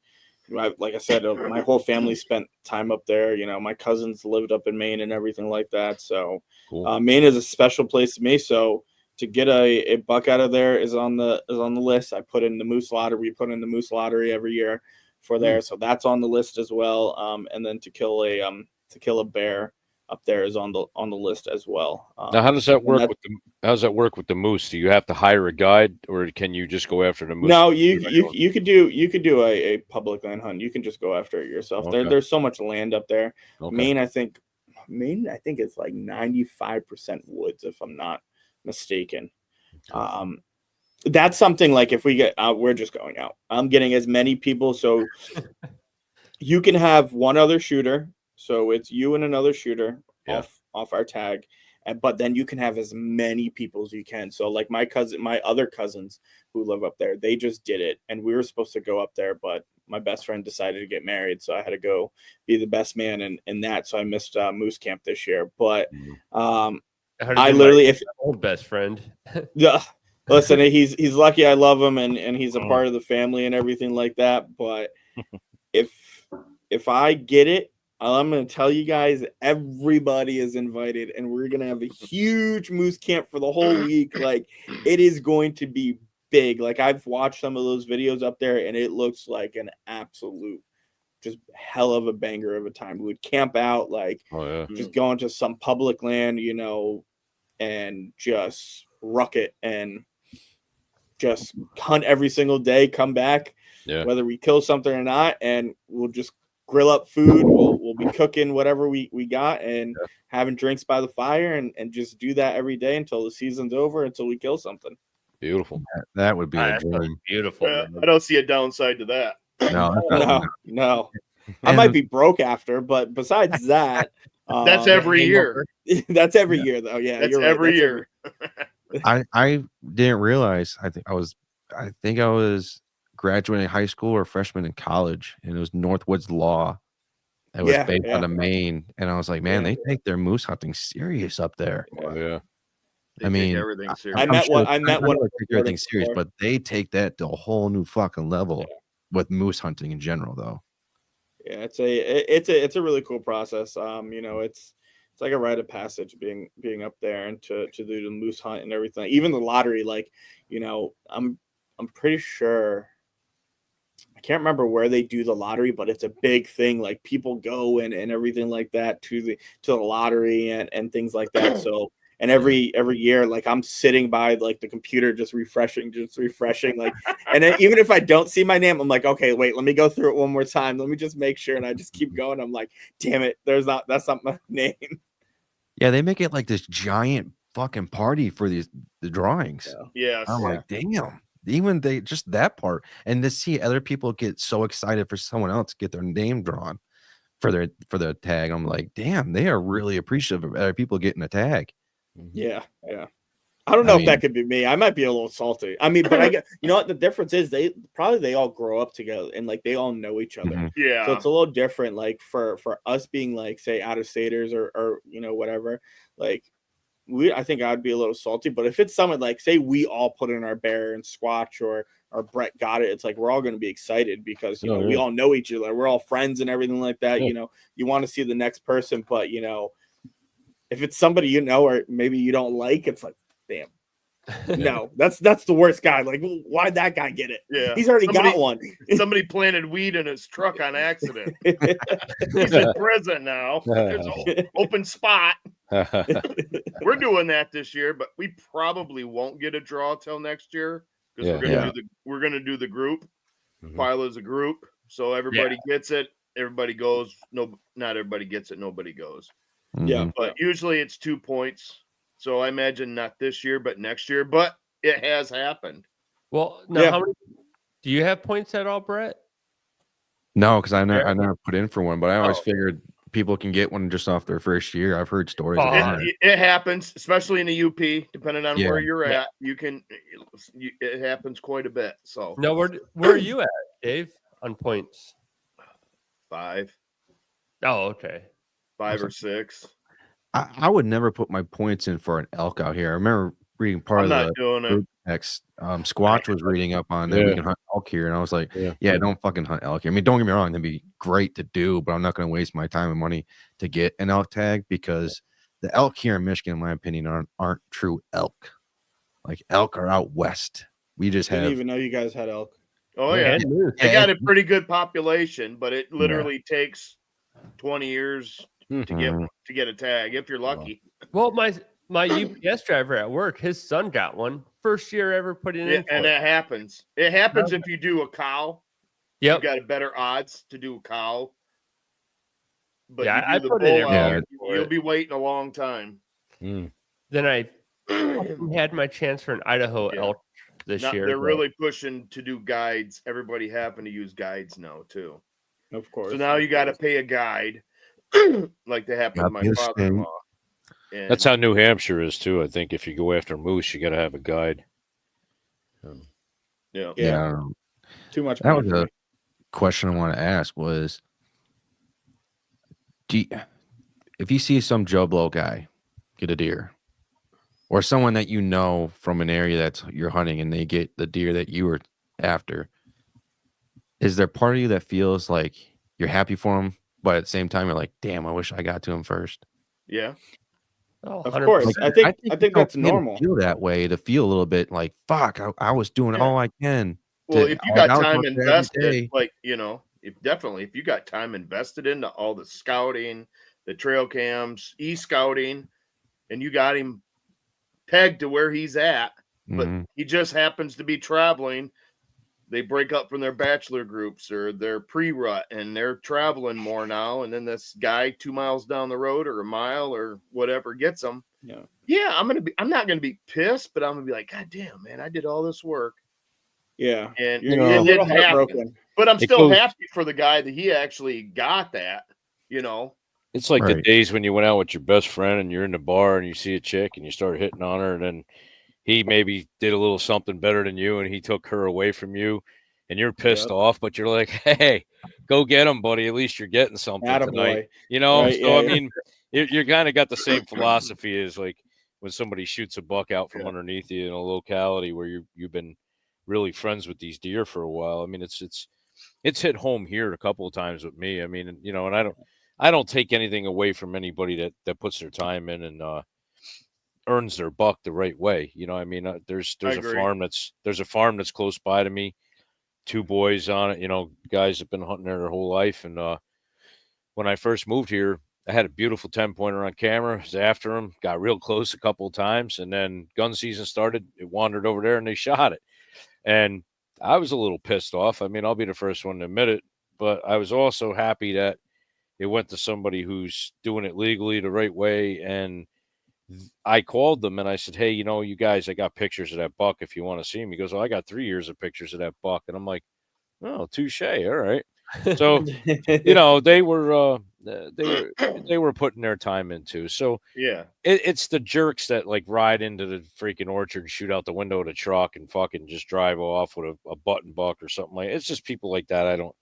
like I said, my whole family spent time up there. My cousins lived up in Maine and everything like that. So cool. Maine is a special place to me. So to get a buck out of there is on the list. I put in the moose lottery. We put in the moose lottery every year for there. So that's on the list as well. And then to kill a bear up there is on the list as well. Now, how does that work with the moose? Do you have to hire a guide, or can you just go after the moose? No, you could do a public land hunt. You can just go after it yourself. Okay. There's so much land up there. Okay. Maine, I think it's like 95% woods, if I'm not mistaken. Okay. That's something like if we get out, we're just going out. I'm getting as many people, so you can have one other shooter. So it's you and another shooter off our tag, but then you can have as many people as you can. So like my other cousins who live up there, they just did it, and we were supposed to go up there, but my best friend decided to get married, so I had to go be the best man in that. So I missed Moose Camp this year. But I literally, if old best friend, listen, he's lucky. I love him, and he's a part of the family and everything like that. But if I get it, I'm going to tell you guys, everybody is invited, and we're going to have a huge moose camp for the whole week. Like, it is going to be big. Like, I've watched some of those videos up there, and it looks like an absolute just hell of a banger of a time. We would camp out, just go into some public land, and just ruck it and just hunt every single day, come back, whether we kill something or not, and we'll just grill up food. We'll be cooking whatever we got and having drinks by the fire and just do that every day until the season's over, until we kill something. Beautiful. That would be a That's dream. beautiful. Man. I don't see a downside to that. No, that's not- No. I might be broke after, but besides that, That's every year. That's every year, though. Yeah, That's you're right. every year. I didn't realize. I think I was graduating high school or freshman in college, and it was Northwoods Law. It was based out of Maine, and I was like, man, they take their moose hunting serious up there. Oh, yeah. They I mean, take everything serious. I met one. I met one. Take everything serious, before. but they take that to a whole new fucking level with moose hunting in general, though. Yeah, it's a really cool process. You know, it's like a rite of passage being up there and to do the moose hunt and everything. Even the lottery, like, you know, I'm pretty sure. I can't remember where they do the lottery, but it's a big thing. Like people go and everything like that to the lottery and things like that. So. And every year, like I'm sitting by like the computer, just refreshing, like, and then, even if I don't see my name, I'm like, okay, wait, let me go through it one more time. Let me just make sure. And I just keep going. I'm like, damn it, that's not my name. Yeah, they make it like this giant fucking party for the drawings. Yes. I'm like, damn. Even just that part, and to see other people get so excited for someone else to get their name drawn for their tag, I'm like, damn, they are really appreciative of other people getting a tag. Yeah. I don't know if that could be me. I might be a little salty. I mean, but I get, you know what the difference is? They all grow up together and like they all know each other. Mm-hmm. Yeah. So it's a little different. Like for us being like, say, out of staters or you know, whatever, like I think I'd be a little salty. But if it's someone like, say, we all put in our bear and Squatch or Brett got it, it's like we're all going to be excited because you know we all know each other. We're all friends and everything like that. You know, you want to see the next person, but you know, if it's somebody you know or maybe you don't like, it's like, damn. No, that's the worst guy. Like, why'd that guy get it? Yeah. He's already got one. Somebody planted weed in his truck on accident. He's in prison now. There's an open spot. We're doing that this year, but we probably won't get a draw till next year because we're gonna do the group. File as a group, so everybody gets it. Everybody goes. No, not everybody gets it. Nobody goes. Yeah, but usually it's 2 points. So I imagine not this year, but next year. But it has happened. Well, now how many do you have points at all, Brett? No, because I never put in for one, but I always figured people can get one just off their first year. I've heard stories. It happens, especially in the UP, depending on where you're at. You can. It happens quite a bit. So no, where are you at, Dave? On points, 5. Oh, okay. 5 or 6. I would never put my points in for an elk out here. I remember reading part of the group text. Squatch was reading up on that we can hunt elk here, and I was like, yeah, don't fucking hunt elk here. I mean, don't get me wrong, that'd be great to do, but I'm not going to waste my time and money to get an elk tag because the elk here in Michigan, in my opinion, aren't true elk. Like elk are out west. We just I didn't even know you guys had elk. Oh yeah, they got a pretty good population, but it literally takes 20 years to get a tag if you're lucky. Well, my UPS driver at work, his son got one. First year ever putting in. And that happens. It happens if you do a cow. Yep. You got a better odds to do a cow. But I put it in. You'll be waiting a long time. Then I had my chance for an Idaho elk this year. They're really pushing to do guides. Everybody having to use guides now too. Of course. So now you got to pay a guide. Like they happened with my father-in-law. That's how New Hampshire is too. I think if you go after moose, you got to have a guide. Yeah. Too much. That was a question I want to ask was, if you see some Joe Blow guy get a deer, or someone that you know from an area that you're hunting and they get the deer that you were after, is there part of you that feels like you're happy for them, but at the same time you're like, damn, I wish I got to him first? Yeah. Oh, of course. Like, I think that's normal. Feel that way, to feel a little bit like, fuck, I was doing all I can. Well, if you got time invested, like, you know, if you got time invested into all the scouting, the trail cams, e-scouting, and you got him pegged to where he's at, but he just happens to be traveling. They break up from their bachelor groups or their pre-rut and they're traveling more now. And then this guy 2 miles down the road or a mile or whatever gets them. Yeah, I'm not gonna be pissed, but I'm gonna be like, God damn, man, I did all this work. Yeah. And You're it a little didn't happen. heartbroken. But I'm It still goes- happy for the guy that he actually got that, It's like the Right. days when you went out with your best friend and you're in the bar and you see a chick and you start hitting on her, and then he maybe did a little something better than you and he took her away from you and you're pissed off, but you're like, hey, go get him, buddy. At least you're getting something tonight. Right, So, yeah, I mean, you're kind of got the same philosophy as like when somebody shoots a buck out from underneath you in a locality where you've been really friends with these deer for a while. I mean, it's hit home here a couple of times with me. I mean, and I don't take anything away from anybody that puts their time in and earns their buck the right way. I mean, there's a farm that's close by to me, 2 boys on it, guys have been hunting there their whole life. And when I first moved here, I had a beautiful 10-pointer on camera. I was after him, got real close a couple of times, and then gun season started. It wandered over there and they shot it. And I was a little pissed off. I mean, I'll be the first one to admit it, but I was also happy that it went to somebody who's doing it legally the right way. And I called them and I said, hey, you guys, I got pictures of that buck if you want to see him. He goes, I got 3 years of pictures of that buck. And I'm like, oh, touche. All right. So, they were putting their time into. So yeah, it's the jerks that like ride into the freaking orchard, shoot out the window of the truck and fucking just drive off with a button buck or something like. It's just people like that. I don't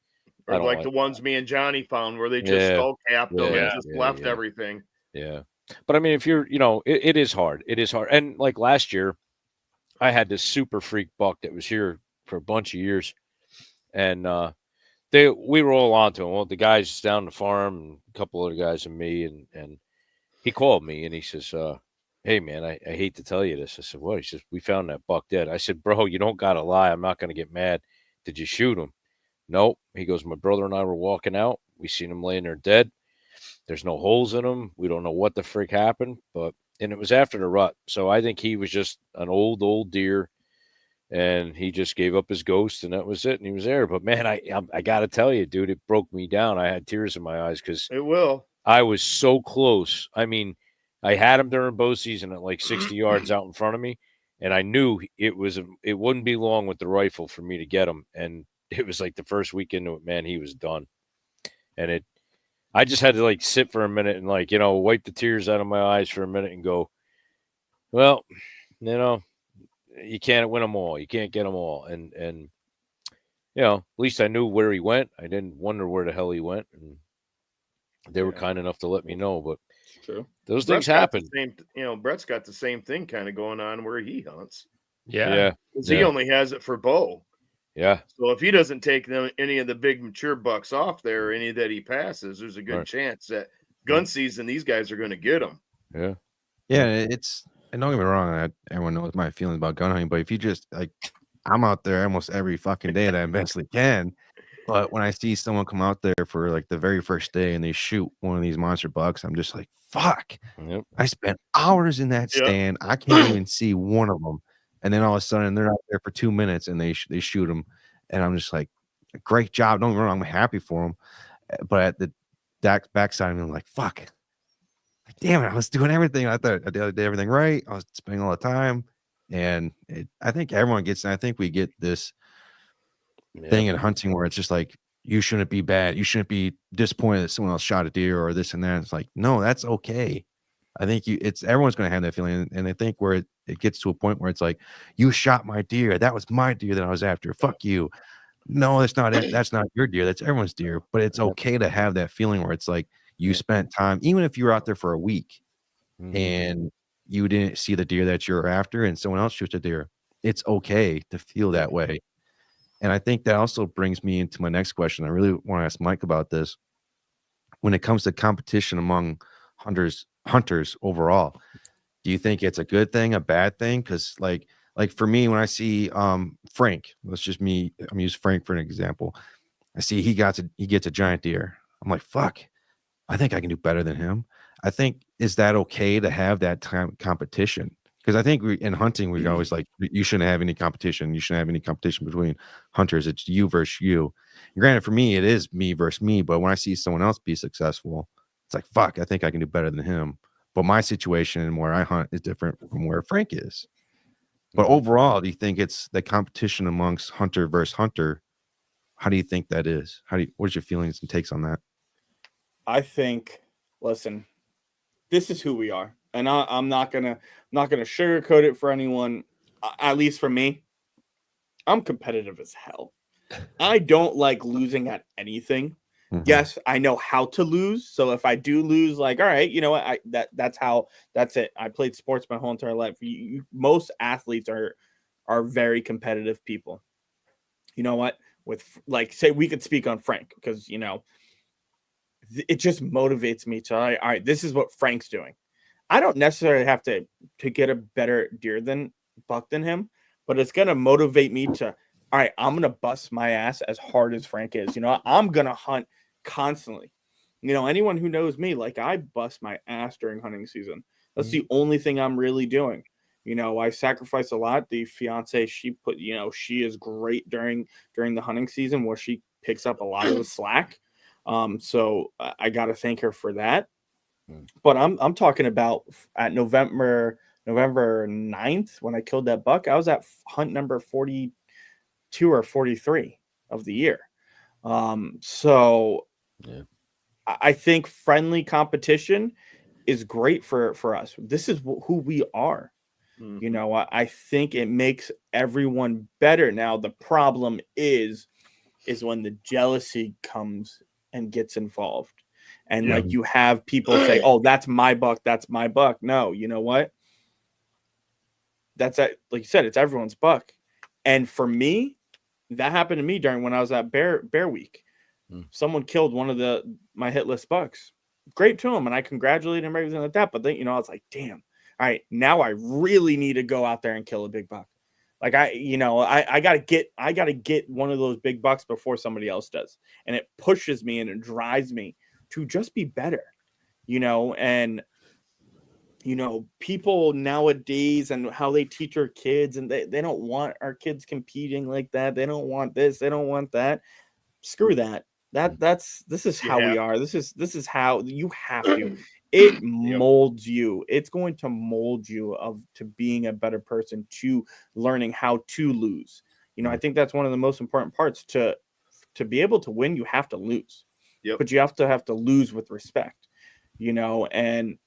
like the ones me and Johnny found where they just skull capped them and just left everything. Yeah. But I mean, if you're, it is hard. It is hard. And like last year, I had this super freak buck that was here for a bunch of years. And we were all onto him. Well, the guys down the farm, and a couple other guys and me, and he called me and he says, hey man, I hate to tell you this. I said, what? He says, we found that buck dead. I said, bro, you don't got to lie. I'm not going to get mad. Did you shoot him? Nope. He goes, my brother and I were walking out. We seen him laying there dead. There's no holes in him. We don't know what the frick happened, and it was after the rut. So I think he was just an old deer, and he just gave up his ghost, and that was it. And he was there. But man, I got to tell you, dude, it broke me down. I had tears in my eyes because I was so close. I mean, I had him during bow season at like 60 yards out in front of me, and I knew it wouldn't be long with the rifle for me to get him. And it was like the first week into it, man, he was done. And I just had to like sit for a minute and like, wipe the tears out of my eyes for a minute and go, well, you can't win them all. You can't get them all. And at least I knew where he went. I didn't wonder where the hell he went. And they were kind enough to let me know, but true. Those things happen. Brett's got the same thing kind of going on where he hunts. Yeah. Because he only has it for bow. Yeah. So if he doesn't take any of the big mature bucks off there, or any that he passes, there's a good chance that gun season, these guys are going to get them. Yeah. Yeah. And don't get me wrong, everyone knows my feelings about gun hunting, but if you just like, I'm out there almost every fucking day that I eventually can. But when I see someone come out there for like the very first day and they shoot one of these monster bucks, I'm just like, fuck. Yep. I spent hours in that stand. I can't even see one of them. And then all of a sudden they're out there for 2 minutes and they shoot them. And I'm just like, great job. Don't get me wrong. I'm happy for them. But at the backside, I'm like, fuck. Damn it. I was doing everything. I thought I did everything right. I was spending all the time. And I think everyone gets, and I think we get this thing in hunting where it's just like, you shouldn't be bad. You shouldn't be disappointed that someone else shot a deer or this and that. It's like, no, that's okay. I think everyone's going to have that feeling. And I think where it gets to a point where it's like, you shot my deer. That was my deer that I was after. Fuck you. No, that's not it. That's not your deer. That's everyone's deer. But it's okay to have that feeling where it's like you spent time, even if you were out there for a week and you didn't see the deer that you're after and someone else shoots a deer. It's okay to feel that way. And I think that also brings me into my next question. I really want to ask Mike about this. When it comes to competition among hunters overall, do you think it's a good thing, a bad thing? Because like for me, when I see Frank, I'm use Frank for an example. I see he gets a giant deer. I'm like, fuck, I think I can do better than him. I think, is that okay to have that time competition? Because I think in hunting, we always like, you shouldn't have any competition. You shouldn't have any competition between hunters. It's you versus you. And granted, for me, it is me versus me. But when I see someone else be successful, it's like, fuck, I think I can do better than him. But my situation and where I hunt is different from where Frank is. But overall, do you think it's the competition amongst hunter versus hunter? How do you think that is? What's your feelings and takes on that? I think, listen, this is who we are, and I'm not gonna sugarcoat it for anyone. At least for me, I'm competitive as hell. I don't like losing at anything. Mm-hmm. Yes, I know how to lose. So if I do lose, like, all right, you know what? That's it. I played sports my whole entire life. Most athletes are very competitive people. You know what? With like, say we could speak on Frank because, you know, it just motivates me to, all right, this is what Frank's doing. I don't necessarily have to get a better buck than him, but it's going to motivate me to, all right, I'm going to bust my ass as hard as Frank is. You know, I'm going to hunt constantly. You know, anyone who knows me, like, I bust my ass during hunting season. That's the only thing I'm really doing. You know, I sacrifice a lot. The fiance, she is great during the hunting season where she picks up a lot of the slack. So I got to thank her for that. But I'm talking about at November 9th when I killed that buck, I was at hunt number 42 or 43 of the year. So yeah. I think friendly competition is great for us. This is who we are. Mm-hmm. You know, I think it makes everyone better. Now, the problem is when the jealousy comes and gets involved. And like you have people say, oh, that's my buck. That's my buck. No, you know what? Like you said, it's everyone's buck. And for me, that happened to me during when I was at Bear Week. Someone killed one of my hit list bucks. Great to him. And I congratulated him and everything like that. But then, you know, I was like, damn, all right, now I really need to go out there and kill a big buck. Like I gotta get one of those big bucks before somebody else does. And it pushes me and it drives me to just be better, you know, and, you know, people nowadays and how they teach our kids and they don't want our kids competing like that. They don't want this. They don't want that. Screw that. This is how we are. This is how you have to. It molds you. It's going to mold you to being a better person, to learning how to lose. You know, I think that's one of the most important parts to be able to win. You have to lose. Yep. But you have to lose with respect, you know, and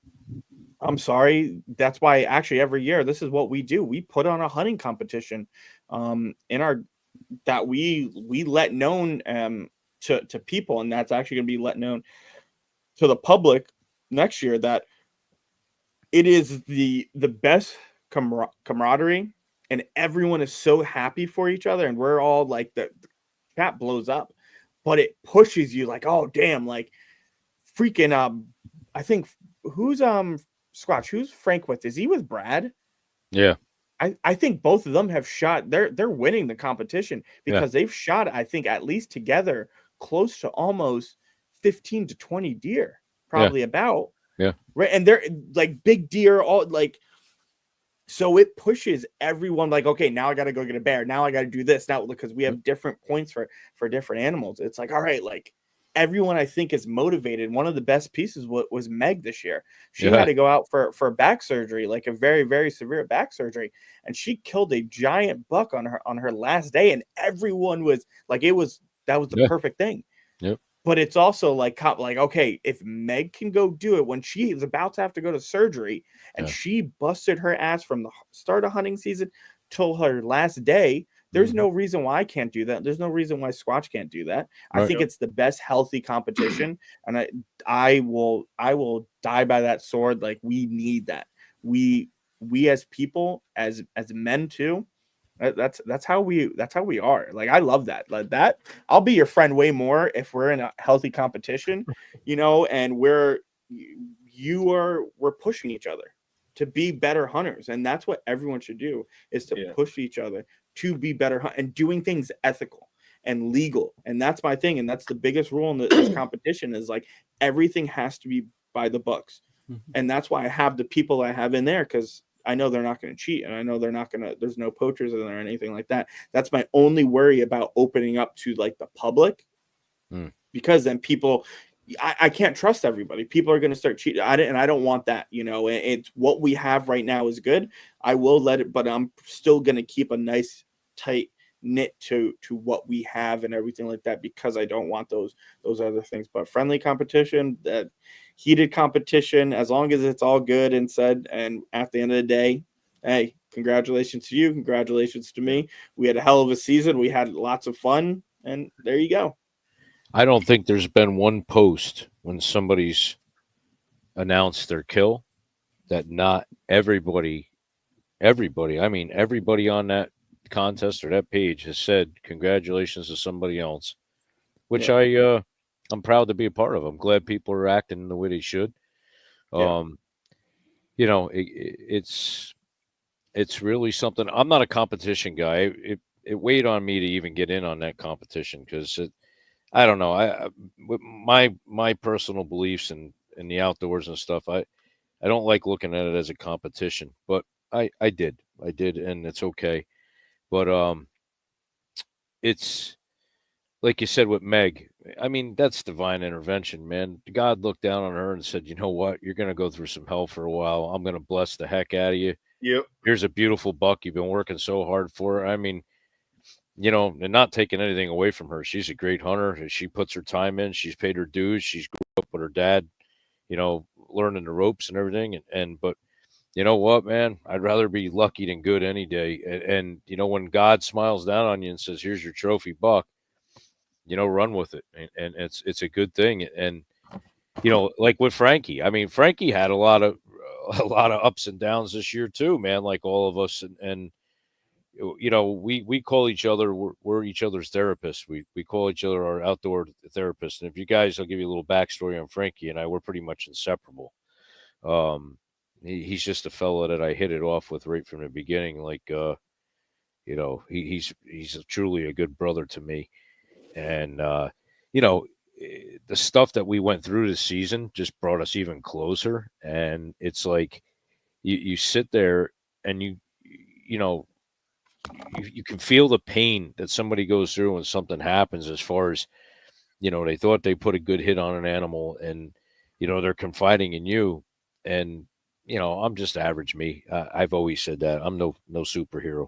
I'm sorry. That's why actually every year, this is what we do. We put on a hunting competition that we let known to people. And that's actually going to be let known to the public next year that it is the best camaraderie and everyone is so happy for each other. And we're all like the chat blows up. But it pushes you like, oh, damn, like freaking, I think who's Squatch, who's Frank with? Is he with Brad? Yeah. I think both of them have shot. They're winning the competition because they've shot, I think, at least together close to almost 15 to 20 deer, probably about. Yeah. Right. And they're like big deer, all like. So it pushes everyone like, okay, now I got to go get a bear. Now I got to do this now because we have different points for different animals. It's like, all right, like everyone I think is motivated. One of the best pieces was Meg this year. She had to go out for back surgery, like a very, very severe back surgery. And she killed a giant buck on her last day. And everyone was like, that was the perfect thing. Yep. But it's also like, okay, if Meg can go do it when she is about to have to go to surgery and she busted her ass from the start of hunting season till her last day, there's no reason why I can't do that. There's no reason why Squatch can't do that. I think it's the best healthy competition. And I will die by that sword. Like we need that. We as people, as men too, that's how we are. Like I love that. Like that, I'll be your friend way more if we're in a healthy competition, you know, and we're pushing each other to be better hunters. And that's what everyone should do, is to push each other to be better and doing things ethical and legal. And that's my thing. And that's the biggest rule in this competition is like everything has to be by the books. And that's why I have the people I have in there, because I know they're not going to cheat, and I know there's no poachers in there or anything like that. That's my only worry about opening up to like the public, because then people I can't trust everybody. People are going to start cheating. I don't want that. It's what we have right now is good. I will let it, but I'm still going to keep a nice tight knit to what we have and everything like that, because I don't want those other things. But friendly competition, that heated competition, as long as it's all good and said, and at the end of the day, hey, congratulations to you, congratulations to me. We had a hell of a season. We had lots of fun, and there you go. I don't think there's been one post when somebody's announced their kill that not everybody, I mean, everybody on that contest or that page has said congratulations to somebody else, which I'm proud to be a part of. I'm glad people are acting the way they should. It's really something. I'm not a competition guy. It weighed on me to even get in on that competition, because I don't know. With my personal beliefs in the outdoors and stuff, I don't like looking at it as a competition, but I did, and it's okay. But it's like you said with Meg. I mean, that's divine intervention, man. God looked down on her and said, "You know what? You're going to go through some hell for a while. I'm going to bless the heck out of you. Yep. Here's a beautiful buck you've been working so hard for." I mean, and not taking anything away from her. She's a great hunter. She puts her time in. She's paid her dues. She's grew up with her dad, learning the ropes and everything. But you know what, man? I'd rather be lucky than good any day. And when God smiles down on you and says, "Here's your trophy buck," run with it. And it's a good thing. And, like with Frankie, I mean, Frankie had a lot of ups and downs this year too, man, like all of us. And we call each other, we're each other's therapists. We call each other our outdoor therapists. And if you guys, I'll give you a little backstory on Frankie and I, we're pretty much inseparable. He's just a fella that I hit it off with right from the beginning. Like, he's truly a good brother to me. And, the stuff that we went through this season just brought us even closer. And it's like, you sit there and you can feel the pain that somebody goes through when something happens, as far as, they thought they put a good hit on an animal and, they're confiding in you. And, I'm just average me. I've always said that I'm no superhero.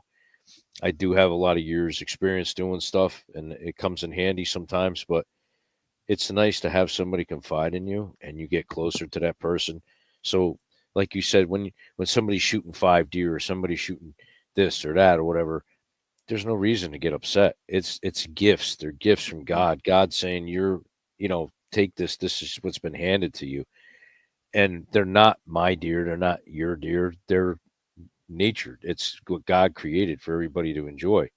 I do have a lot of years experience doing stuff, and it comes in handy sometimes, but it's nice to have somebody confide in you and you get closer to that person. So like you said, when somebody's shooting 5 deer or somebody's shooting this or that or whatever, there's no reason to get upset. It's gifts. They're gifts from God. God's saying, take this. This is what's been handed to you. And they're not my deer. They're not your deer. They're natured. It's what God created for everybody to enjoy.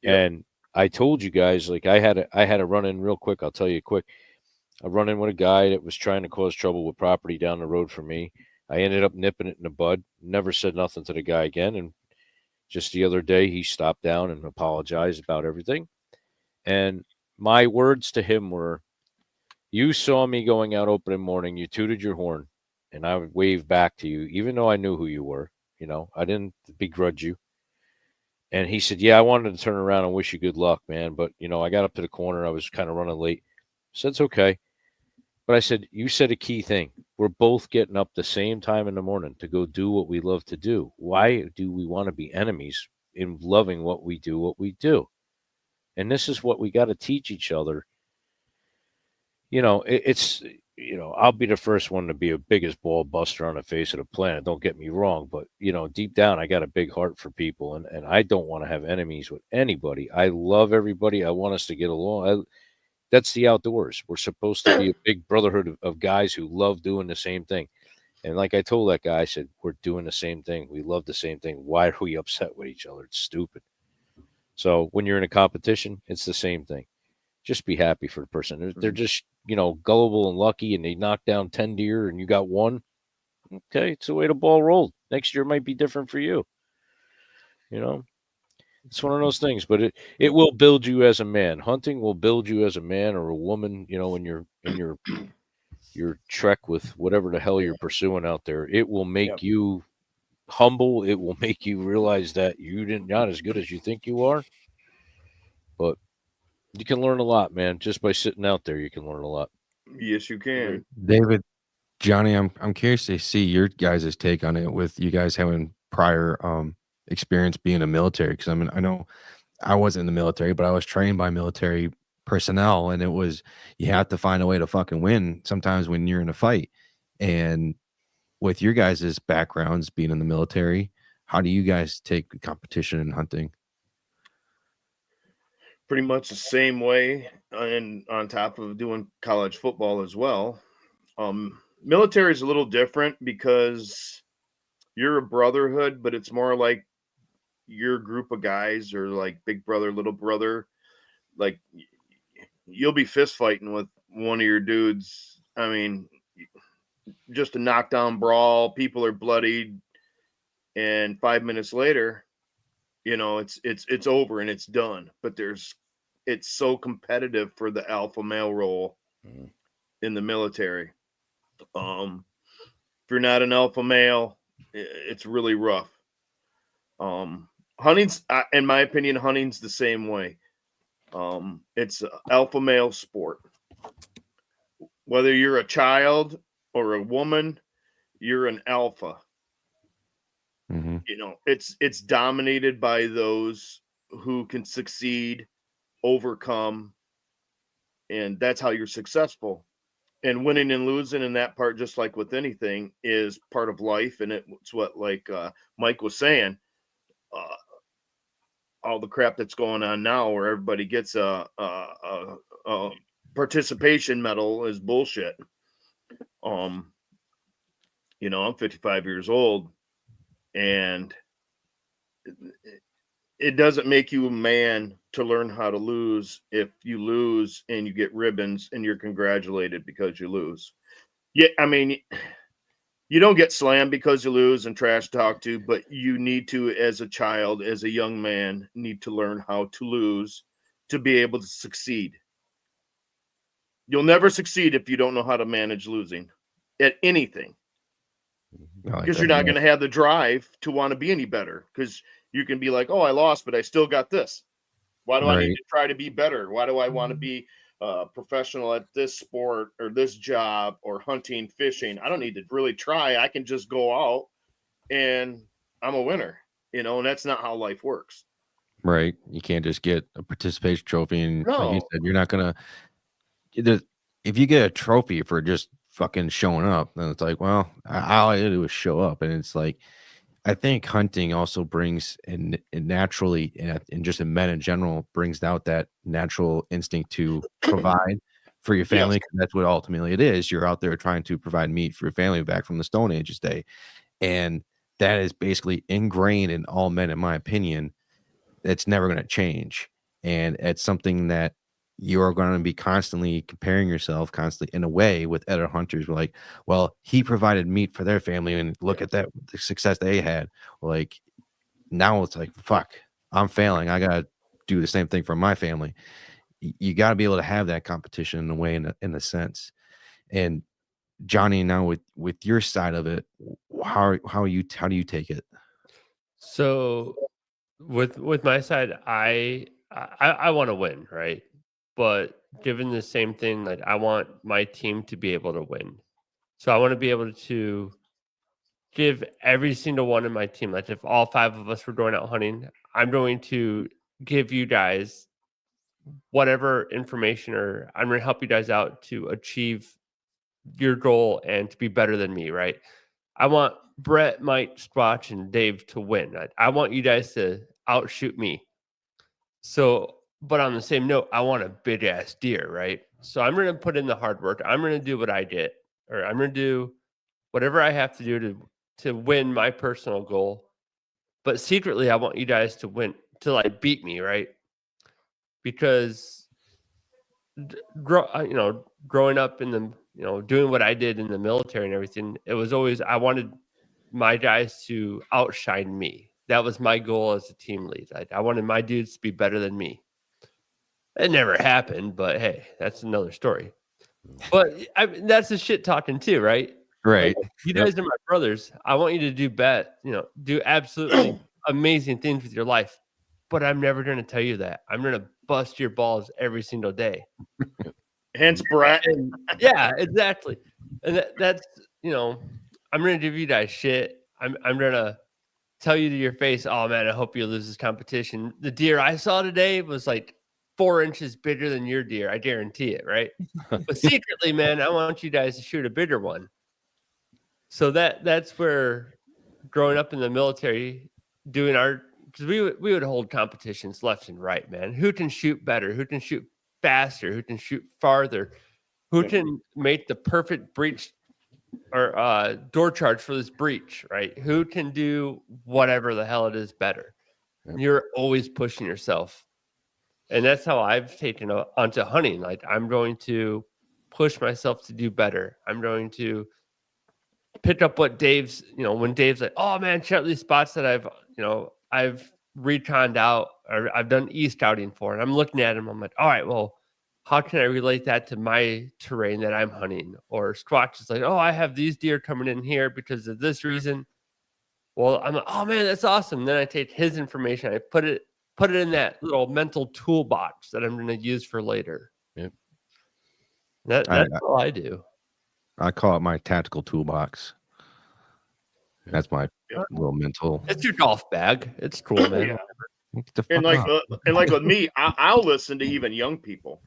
Yep. And I told you guys, like I had a run in real quick. I'll tell you quick. I run in with a guy that was trying to cause trouble with property down the road from me. I ended up nipping it in the bud. Never said nothing to the guy again. And just the other day, he stopped down and apologized about everything. And my words to him were, "You saw me going out opening morning. You tooted your horn, and I would wave back to you, even though I knew who you were. I didn't begrudge you." And he said, "Yeah, I wanted to turn around and wish you good luck, man. But, I got up to the corner. I was kind of running late." I said, "It's okay." But I said, "You said a key thing. We're both getting up the same time in the morning to go do what we love to do. Why do we want to be enemies in loving what we do? And this is what we got to teach each other." I'll be the first one to be a biggest ball buster on the face of the planet. Don't get me wrong. But, deep down, I got a big heart for people. And I don't want to have enemies with anybody. I love everybody. I want us to get along. That's the outdoors. We're supposed to be a big brotherhood of guys who love doing the same thing. And like I told that guy, I said, we're doing the same thing. We love the same thing. Why are we upset with each other? It's stupid. So when you're in a competition, it's the same thing. Just be happy for the person. They're just, gullible and lucky, and they knock down 10 deer and you got one. Okay, it's the way the ball rolled. Next year might be different for you. It's one of those things, but it will build you as a man. Hunting will build you as a man or a woman, in your trek with whatever the hell you're pursuing out there. It will make you humble. It will make you realize that you're not as good as you think you are. But you can learn a lot, man. Just by sitting out there, you can learn a lot. Yes, you can. David, Johnny, I'm curious to see your guys' take on it with you guys having prior experience being in the military. Because I mean, I know I wasn't in the military, but I was trained by military personnel, and it was you have to find a way to fucking win sometimes when you're in a fight. And with your guys' backgrounds being in the military, how do you guys take competition in hunting? Pretty much the same way, and on top of doing college football as well. Military is a little different because you're a brotherhood, but it's more like your group of guys or like big brother, little brother. Like you'll be fist fighting with one of your dudes. I mean, just a knockdown brawl, people are bloodied, and 5 minutes later, it's over and it's done. But it's so competitive for the alpha male role in the military. If you're not an alpha male, it's really rough. Hunting's, in my opinion, hunting's the same way. It's an alpha male sport. Whether you're a child or a woman, you're an alpha. Mm-hmm. It's dominated by those who can succeed, overcome, and that's how you're successful. And winning and losing in that part, just like with anything, is part of life. And it's what, like Mike was saying, all the crap that's going on now where everybody gets a participation medal is bullshit. I'm 55 years old, and it doesn't make you a man to learn how to lose if you lose and you get ribbons and you're congratulated because you lose. Yeah, I mean, you don't get slammed because you lose and trash talked to, but you need to, as a child, as a young man, need to learn how to lose to be able to succeed. You'll never succeed if you don't know how to manage losing at anything. Because you're not going to have the drive to want to be any better, because you can be like, oh, I lost, but I still got this. Why do I need to try to be better? Why do I want to be professional at this sport or this job or hunting, fishing? I don't need to really try. I can just go out and I'm a winner, and that's not how life works. Right. You can't just get a participation trophy. And like you said, you're not going to, if you get a trophy for just fucking showing up, then it's like, well, all I did was show up. And it's like, I think hunting also brings and naturally, and just in men in general, brings out that natural instinct to provide for your family. Yes. That's what ultimately it is. You're out there trying to provide meat for your family back from the Stone Age's day. And that is basically ingrained in all men, in my opinion. It's never going to change. And it's something that you're going to be constantly comparing yourself constantly in a way with other hunters. We're like, well, he provided meat for their family and look at that, the success they had. Like now it's like, fuck, I'm failing. I got to do the same thing for my family. You got to be able to have that competition in a way, in a sense. And Johnny, now with your side of it, how do you take it? So with my side, I want to win, right? But given the same thing, like I want my team to be able to win. So I want to be able to give every single one of my team, like if all 5 of us were going out hunting, I'm going to give you guys whatever information, or I'm going to help you guys out to achieve your goal and to be better than me, right? I want Brett, Mike, Squatch, and Dave to win. I want you guys to outshoot me. So, but on the same note, I want a big ass deer, right? So I'm going to put in the hard work. I'm going to do what I did, or I'm going to do whatever I have to do to win my personal goal. But secretly, I want you guys to win, to like beat me, right? Because, growing up in the, doing what I did in the military and everything, it was always, I wanted my guys to outshine me. That was my goal as a team lead. I wanted my dudes to be better than me. It never happened, but hey, that's another story. But that's the shit talking too, right? Right. Like, you guys are my brothers. I want you to do absolutely amazing things with your life. But I'm never going to tell you that. I'm going to bust your balls every single day. Hence Brett. Yeah, exactly. And that's, I'm going to give you guys shit. I'm going to tell you to your face, oh man, I hope you lose this competition. The deer I saw today was like 4 inches bigger than your deer. I guarantee it, right? But secretly, man, I want you guys to shoot a bigger one. So that's where growing up in the military, because we would hold competitions left and right, man. Who can shoot better? Who can shoot faster? Who can shoot farther? Who can make the perfect breech or door charge for this breach, right? Who can do whatever the hell it is better? Yep. You're always pushing yourself. And that's how I've taken onto hunting. Like, I'm going to push myself to do better. I'm going to pick up what Dave's, when Dave's like, oh man, check out these spots that I've reconned out or I've done e-scouting for. And I'm looking at him. I'm like, all right, well, how can I relate that to my terrain that I'm hunting? Or Squatch is like, oh, I have these deer coming in here because of this reason. Well, I'm like, oh man, that's awesome. Then I take his information, I put it in that little mental toolbox that I'm going to use for later. Yep. That's all I do. I call it my tactical toolbox. That's my little mental. It's your golf bag. It's cool, man. Yeah. And like with me, I'll listen to even young people.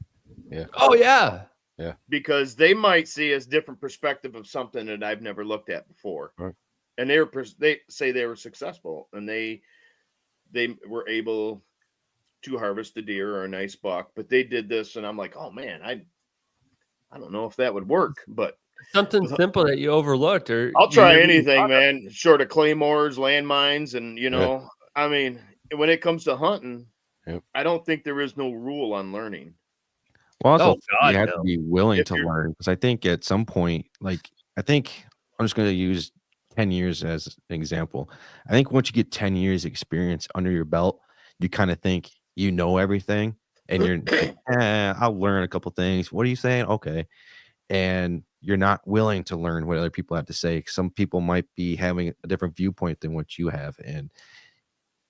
Yeah. Oh yeah. Yeah. Because they might see a different perspective of something that I've never looked at before. Right. And they say they were successful and they were able to harvest a deer or a nice buck, but they did this, and I'm like, oh man, I don't know if that would work, but something simple that you overlooked. Or I'll try anything, man, short of claymores, landmines, and I mean, when it comes to hunting, I don't think there is no rule on learning. Well, also, you have to be willing to learn, because I think at some point, I'm just going to use 10 years as an example. I think once you get 10 years experience under your belt, you kind of think you know everything, and you're I'll learn a couple things. What are you saying? Okay. And you're not willing to learn what other people have to say. Some people might be having a different viewpoint than what you have. And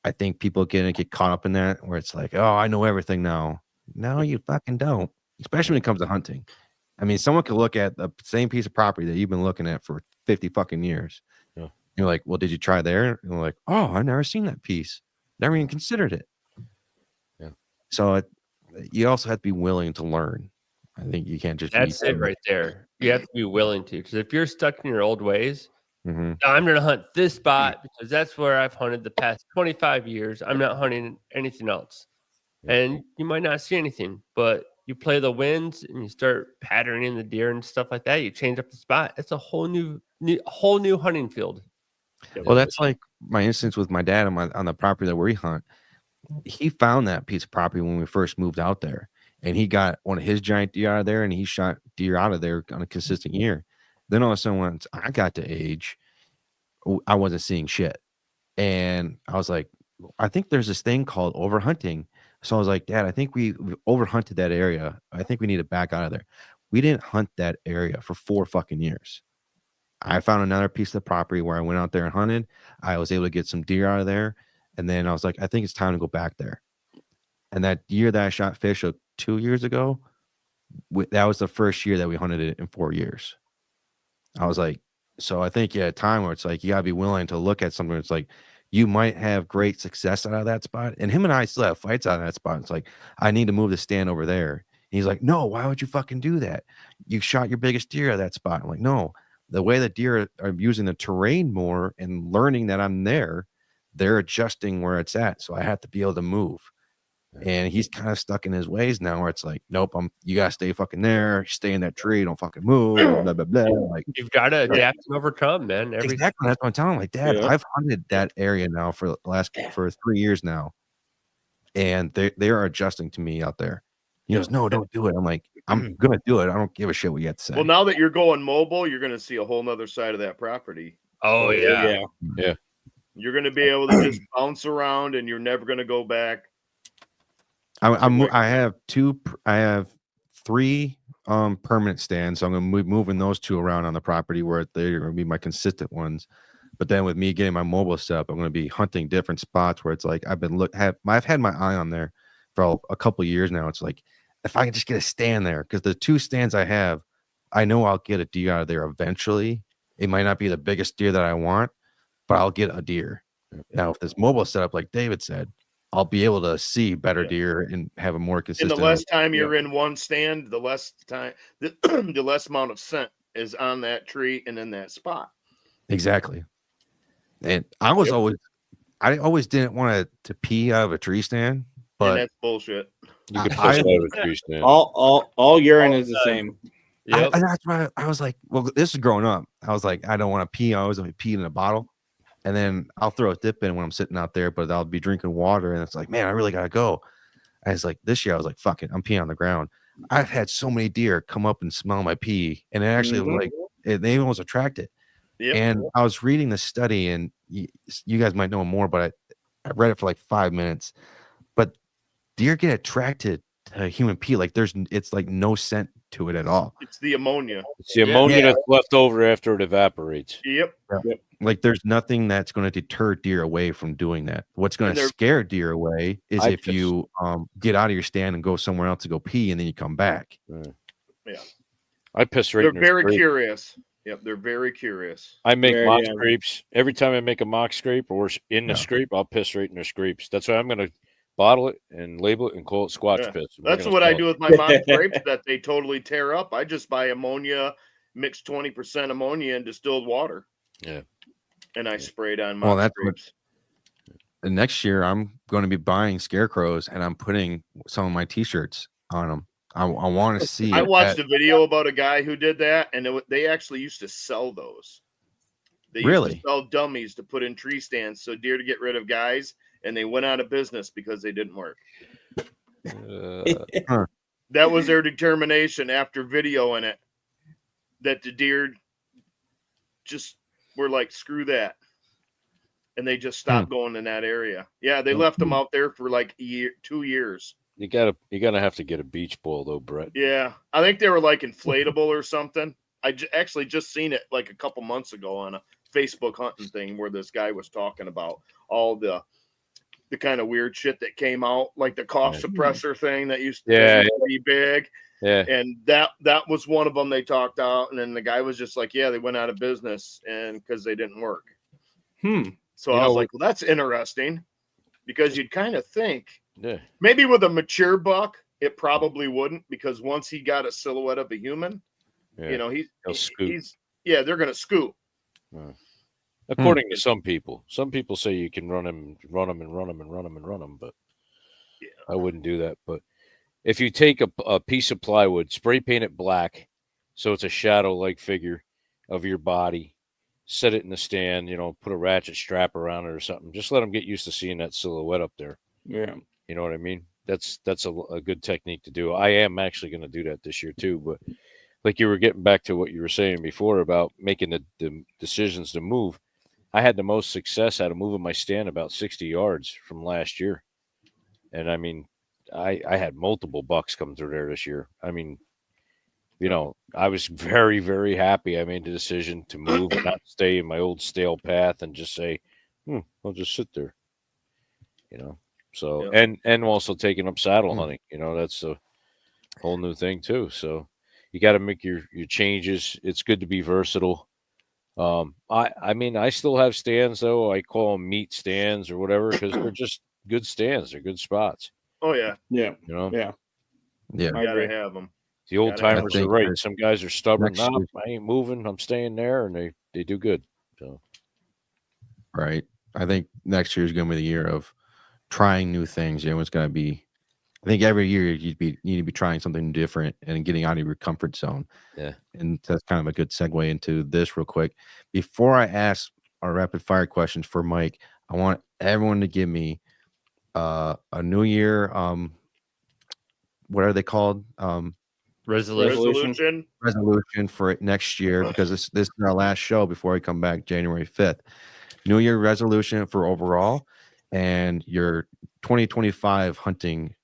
I think people get caught up in that, where it's like, oh, I know everything now. No, you fucking don't, especially when it comes to hunting. I mean, someone could look at the same piece of property that you've been looking at for 50 fucking years. Yeah. You're like, well, did you try there? And they're like, oh, I've never seen that piece. Never even considered it. Yeah. So you also have to be willing to learn. I think you can't just. That's it right there. You have to be willing to, because if you're stuck in your old ways, I'm going to hunt this spot because that's where I've hunted the past 25 years. I'm not hunting anything else. And you might not see anything, but you play the winds and you start patterning the deer and stuff like that. You change up the spot. It's a whole new hunting field. Well, that's like my instance with my dad on the property that we hunt. He found that piece of property when we first moved out there, and he got one of his giant deer out of there, and he shot deer out of there on a consistent year. Then all of a sudden, once I got to age, I wasn't seeing shit. And I was like, I think there's this thing called overhunting. So I was like, Dad, I think we overhunted that area. I think we need to back out of there. We didn't hunt that area for 4 fucking years. I found another piece of the property where I went out there and hunted. I was able to get some deer out of there. And then I was like, I think it's time to go back there. And that year that I shot fish 2 years ago, that was the first year that we hunted it in 4 years. I was like, so I think a time where it's like, you gotta be willing to look at something. It's like, you might have great success out of that spot. And him and I still have fights out of that spot. It's like, I need to move the stand over there. And he's like, no, why would you fucking do that? You shot your biggest deer at that spot. I'm like, no, the way the deer are using the terrain more and learning that I'm there, they're adjusting where it's at. So I have to be able to move. And he's kind of stuck in his ways now, where it's like, nope, you gotta stay fucking there, stay in that tree, don't fucking move, blah blah blah. Like, you've got to adapt and overcome, man. Exactly, that's what I'm telling him. Like, Dad, I've hunted that area now for 3 years now, and they are adjusting to me out there. He goes, no, don't do it. I'm like, I'm gonna do it. I don't give a shit what you have to say. Well, now that you're going mobile, you're gonna see a whole nother side of that property. Oh yeah. You're gonna be able to just bounce around, and you're never gonna go back. I have 3 permanent stands, so I'm going to be moving those 2 around on the property where they're going to be my consistent ones. But then with me getting my mobile stuff, I'm going to be hunting different spots where it's like I've had my eye on there for a couple of years now. It's like if I can just get a stand there, because the 2 stands I have, I know I'll get a deer out of there eventually. It might not be the biggest deer that I want, but I'll get a deer. Now, if this mobile setup, like David said, I'll be able to see better deer and have a more And consistent. the less time you're in one stand, the less time, the less amount of scent is on that tree and in that spot. Exactly. And I always didn't want to pee out of a tree stand, And but that's bullshit. You can I- push out of a tree stand. All urine is the same. Yep. that's why I was like, well, this is growing up. I was like, I don't want to pee. I always pee in a bottle. And then I'll throw a dip in when I'm sitting out there, but I'll be drinking water. And it's like, man, I really got to go. And it's like, this year I was like, fuck it, I'm peeing on the ground. I've had so many deer come up and smell my pee. And it actually was like, they almost attracted. Yep. And I was reading the study, and you guys might know more, but I read it for like 5 minutes. But deer get attracted to human pee. Like it's like no scent to it at all. It's the ammonia. It's the ammonia that's left over after it evaporates. Yep. Like there's nothing that's going to deter deer away from doing that. What's going And to they're- scare deer away is if you get out of your stand and go somewhere else to go pee, and then you come back. I piss right They're in their very scrape. curious. Yep, they're very curious. I make Very, mock yeah. scrapes. Every time I make a mock scrape or in the Yeah. scrape, I'll piss right in their scrapes. That's why I'm going to bottle it and label it and call it Squatch Yeah. piss. We're That's gonna what I sell do it. with my mock grapes that they totally tear up. I just buy ammonia, mix 20% ammonia and distilled water. Yeah. And I sprayed on Well, mock that's what- grapes. The next year, I'm going to be buying scarecrows, and I'm putting some of my T-shirts on them. I want to see. I it watched at- a video about a guy who did that, and they actually used to sell those. They used Really? to sell dummies to put in tree stands so deer to get rid of guys, and they went out of business because they didn't work. That was their determination after videoing it, that the deer just were like, screw that. And they just stopped going in that area. Yeah, they left them out there for like 2 years. You gotta have to get a beach ball though, Brett. Yeah, I think they were like inflatable or something. I actually just seen it like a couple months ago on a Facebook hunting thing where this guy was talking about all the kind of weird shit that came out, like the cough suppressor thing that used to be big. Yeah. And that was one of them they talked out. And then the guy was just like, yeah, they went out of business and because they didn't work. So I was like, well, that's interesting, because you'd kind of think maybe with a mature buck, it probably wouldn't, because once he got a silhouette of a human, you know, they're going to scoop. According to some people say you can run him, but I wouldn't do that. But if you take a piece of plywood, spray paint it black, so it's a shadow-like figure of your body, set it in the stand, you know, put a ratchet strap around it or something. Just let them get used to seeing that silhouette up there. Yeah. You know what I mean? That's a good technique to do. I am actually going to do that this year too. But like you were getting back to what you were saying before about making the decisions to move, I had the most success out of moving my stand about 60 yards from last year. And I mean, I had multiple bucks come through there this year. I mean, you know, I was very, very happy. I made the decision to move and not stay in my old stale path and just say, I'll just sit there, you know. So, and also taking up saddle hunting, you know, that's a whole new thing too. So you got to make your changes. It's good to be versatile. I mean, I still have stands though. I call them meat stands or whatever, because they're just good stands. They're good spots. Oh yeah. Yeah. You know? Yeah. You gotta have them. The old timers are right. Some guys are stubborn. Next year- I ain't moving. I'm staying there, and they do good. So Right. I think next year is going to be the year of trying new things. Everyone's going to be. I think every year you need to be trying something different and getting out of your comfort zone. Yeah. And that's kind of a good segue into this real quick. Before I ask our rapid fire questions for Mike, I want everyone to give me a New Year. What are they called? Resolution. Resolution for it next year, because this is our last show before we come back January 5th. New Year resolution for overall, and your 2025 hunting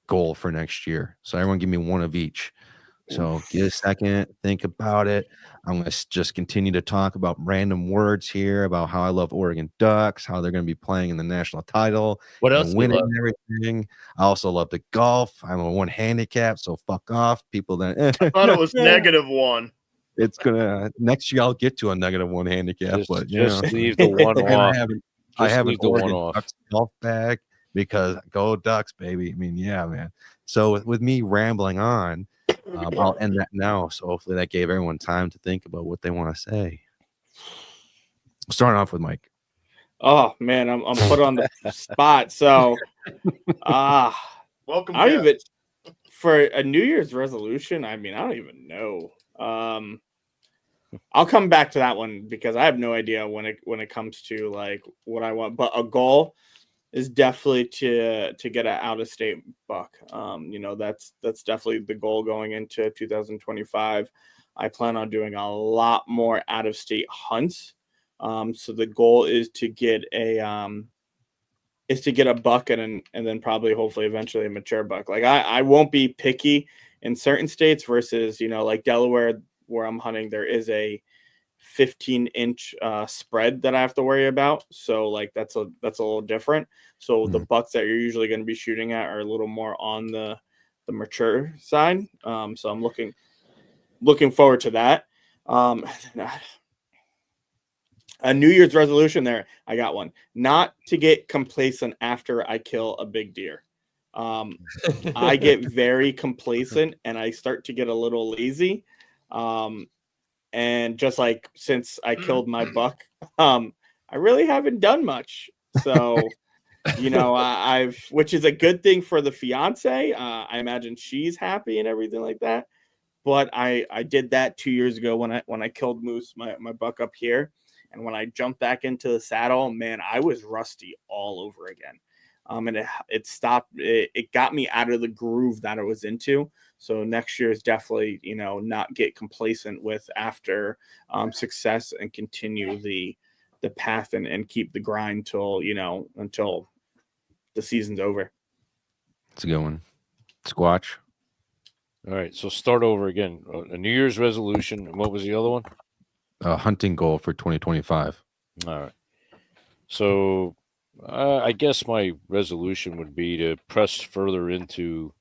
goal for next year. So everyone give me one of each. So get a second, think about it. I'm going to just continue to talk about random words here about how I love Oregon Ducks, how they're going to be playing in the national title What else and do you winning love? everything. I also love the golf. I'm a one handicap, so fuck off. People that I thought it was -1. it's gonna next year I'll get to a -1 handicap, but Just leave the one and off. I have an leave the one Oregon off. Ducks golf bag because go Ducks, baby. I mean, yeah, man. So with me rambling on, I'll end that now. So hopefully that gave everyone time to think about what they want to say. Starting off with Mike. Oh man, I'm put on the spot. So Welcome, I don't Jeff. even for a New Year's resolution. I mean, I don't even know. I'll come back to that one because I have no idea when it comes to like what I want. But a goal is definitely to get an out of state buck. That's definitely the goal going into 2025. I plan on doing a lot more out of state hunts. So the goal is to get a buck and then probably hopefully eventually a mature buck. Like I won't be picky in certain states versus, like Delaware where I'm hunting, there is a 15-inch spread that I have to worry about. So like that's a little different. So the bucks that you're usually going to be shooting at are a little more on the mature side. So I'm looking forward to that. A New Year's resolution there. I got one. Not to get complacent after I kill a big deer. I get very complacent and I start to get a little lazy. And just like since I killed my buck, I really haven't done much. So, I've, which is a good thing for the fiance. I imagine she's happy and everything like that. But I did that 2 years ago when I killed Moose, my buck up here. And when I jumped back into the saddle, man, I was rusty all over again. And it stopped. It got me out of the groove that I was into. So next year is definitely, not get complacent with after success and continue the path and keep the grind until the season's over. It's a good one. Squatch. All right, so start over again. A New Year's resolution. And what was the other one? A hunting goal for 2025. All right. So I guess my resolution would be to press further into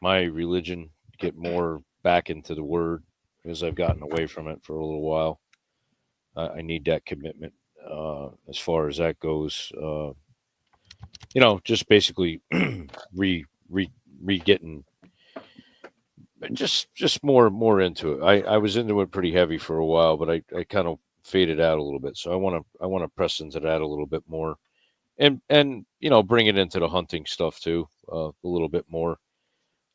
my religion, get more back into the word because I've gotten away from it for a little while. I need that commitment as far as that goes. Just basically getting just more into it. I was into it pretty heavy for a while, but I kind of faded out a little bit. So I want to press into that a little bit more, and bring it into the hunting stuff too a little bit more.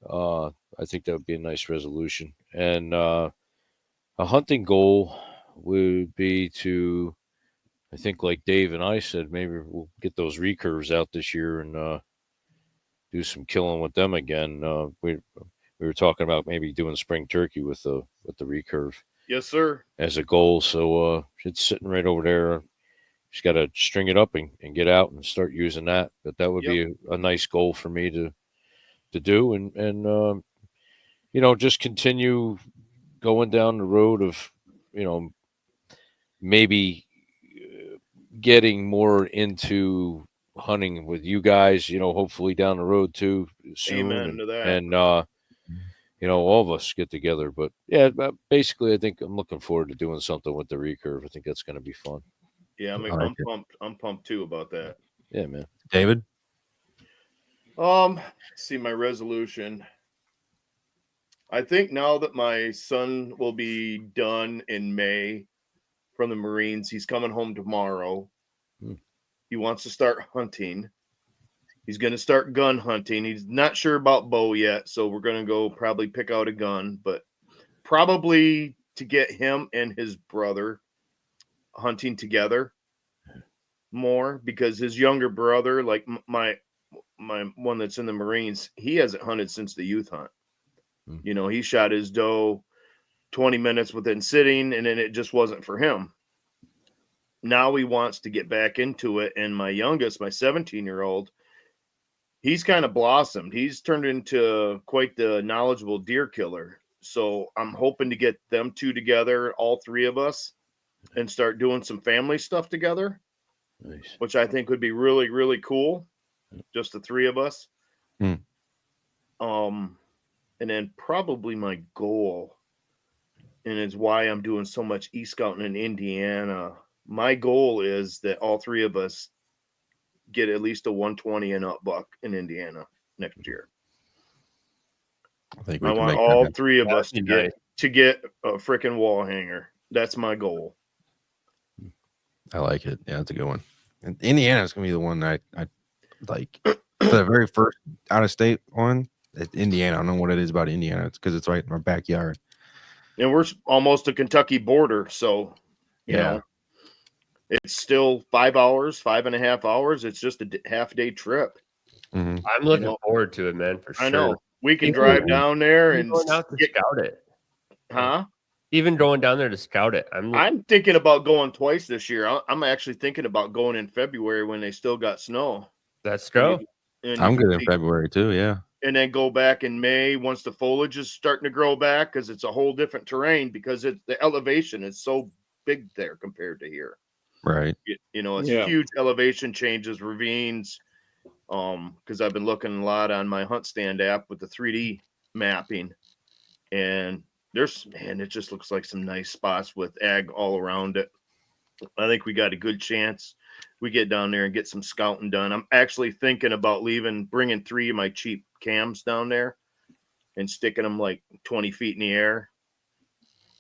I think that would be a nice resolution. And a hunting goal would be to, I think, like Dave and I said, maybe we'll get those recurves out this year and do some killing with them again. We were talking about maybe doing spring turkey with the recurve. Yes, sir. As a goal. So it's sitting right over there. Just got to string it up and get out and start using that. But that would be a nice goal for me to do and just continue going down the road of maybe getting more into hunting with you guys, hopefully down the road too soon. Amen to that. And all of us get together. But yeah, basically I think I'm looking forward to doing something with the recurve. I think that's going to be fun. Yeah, I mean, I'm pumped. I'm pumped too about that. Yeah, man. David? See my resolution. I think now that my son will be done in May from the Marines, he's coming home tomorrow. He wants to start hunting. He's going to start gun hunting. He's not sure about bow yet, so we're going to go probably pick out a gun, but probably to get him and his brother hunting together more because his younger brother, like my one that's in the Marines, he hasn't hunted since the youth hunt. He shot his doe 20 minutes within sitting, and then it just wasn't for him. Now he wants to get back into it, and my youngest, my 17-year-old, he's kind of blossomed. He's turned into quite the knowledgeable deer killer. So I'm hoping to get them two together, all three of us, and start doing some family stuff together, Nice. which I think would be really, really cool. Just the three of us. Hmm. And then probably my goal, and it's why I'm doing so much e-scouting in Indiana. My goal is that all three of us get at least a 120 and up buck in Indiana next year. I think we I can want make all that three of us That'd to be get a freaking wall hanger. That's my goal. happen. I like it. Yeah, that's a good one. And Indiana's gonna be the one I like. For the very first out of state one, it's Indiana. I don't know what it is about Indiana. It's because it's right in our backyard. And we're almost to Kentucky border, so you know, it's still 5 hours, 5.5 hours. It's just a half-day trip. Mm-hmm. I'm looking forward to it, man, for sure. I know. We can Even- drive down there Even and going out to scout it. huh? Even going down there to scout it. I'm thinking about going twice this year. I'm actually thinking about going in February when they still got snow. Let's go. And I'm you good can in February too. Yeah. and then go back in May once the foliage is starting to grow back, because it's a whole different terrain, because the elevation is so big there compared to here. Right. You know, it's Yeah. huge elevation changes, ravines. Because I've been looking a lot on my Hunt Stand app with the 3D mapping, and it just looks like some nice spots with ag all around it. I think we got a good chance. We get down there and get some scouting done. I'm actually thinking about bringing 3 of my cheap cams down there and sticking them like 20 feet in the air,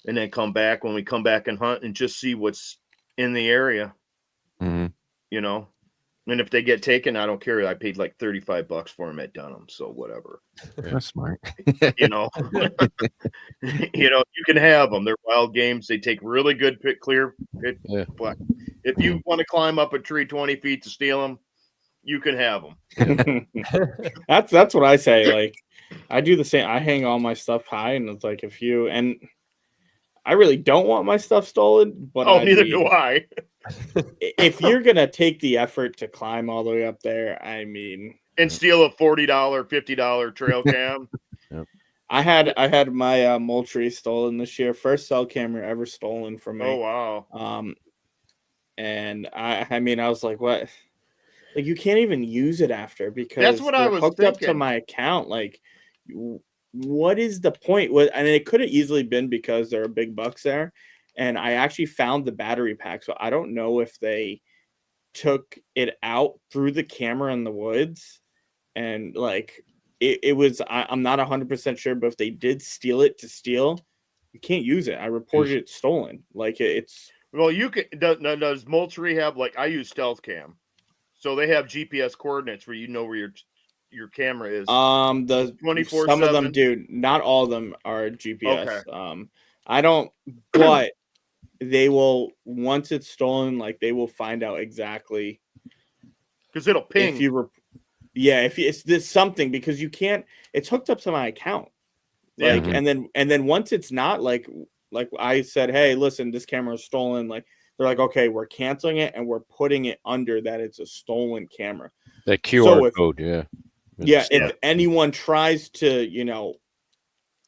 and then when we come back and hunt and just see what's in the area, Mm-hmm. you know. And if they get taken, I don't care. I paid like $35 for them at Dunham, so whatever. That's smart. You know, you can have them. They're wild games. They take really good clear. Yeah. But if you want to climb up a tree 20 feet to steal them, you can have them. That's what I say. Like, I do the same. I hang all my stuff high, and it's like and I really don't want my stuff stolen. But Neither do I. If you're gonna take the effort to climb all the way up there, I mean, And steal a $40, $50 trail cam. I had my Moultrie stolen this year. First cell camera ever stolen from me. Oh wow. And I mean, I was like, what? Like, you can't even use it after, because That's what I was hooked up to thinking. my account. Like, what is the point? And it could have easily been because there are big bucks there. And I actually found the battery pack. So I don't know if they took it out through the camera in the woods. And like, it was, I'm not 100% sure, but if they did steal it to steal, you can't use it. I reported it stolen. Like, it's. Well, you can. Does Moultrie have, like, I use Stealth Cam, so they have GPS coordinates where you know where your camera is. The 24/7. Some of them do. Not all of them are GPS. Okay. I don't. But they will, once it's stolen, like, they will find out exactly, because it'll ping. if it's this something, because you can't. It's hooked up to my account. Like, Yeah. and then once it's not, like I said, hey, listen, this camera is stolen. Like, they're like, okay, we're canceling it and we're putting it under that it's a stolen camera. That QR code, yeah. If anyone tries to,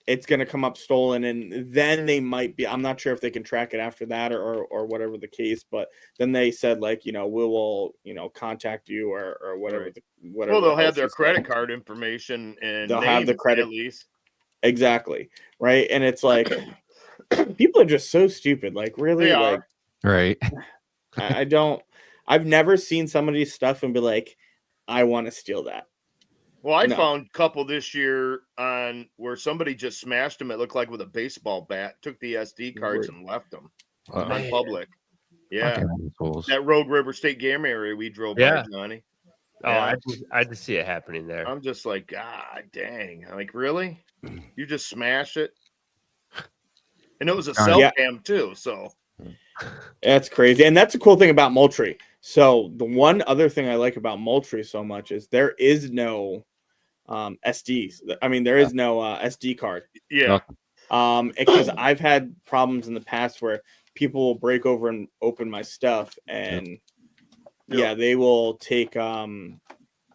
it's going to come up stolen, and then they might be, I'm not sure if they can track it after that or whatever the case, but then they said, like, we will, contact you or whatever. Right. Whatever. Well, they'll have their credit card information, and they'll have the credit, at least. Exactly. Right. And it's like, people are just so stupid. Like, really, They like, are. Right. I've never seen somebody's stuff and be like, I want to steal that. Well, I No. found a couple this year on where somebody just smashed them. It looked like with a baseball bat, took the SD cards and left them on public. Yeah. Fucking assholes. That Rogue River State Game area we drove by, Johnny. Oh, Yeah. I just see it happening there. I'm just like, God dang. I'm like, really? You just smash it? And it was a cell cam too, so. That's crazy. And that's a cool thing about Moultrie. So the one other thing I like about Moultrie so much is there is no SDs. I mean, there is no SD card. Yeah. Because I've had problems in the past where people will break over and open my stuff, and they will take the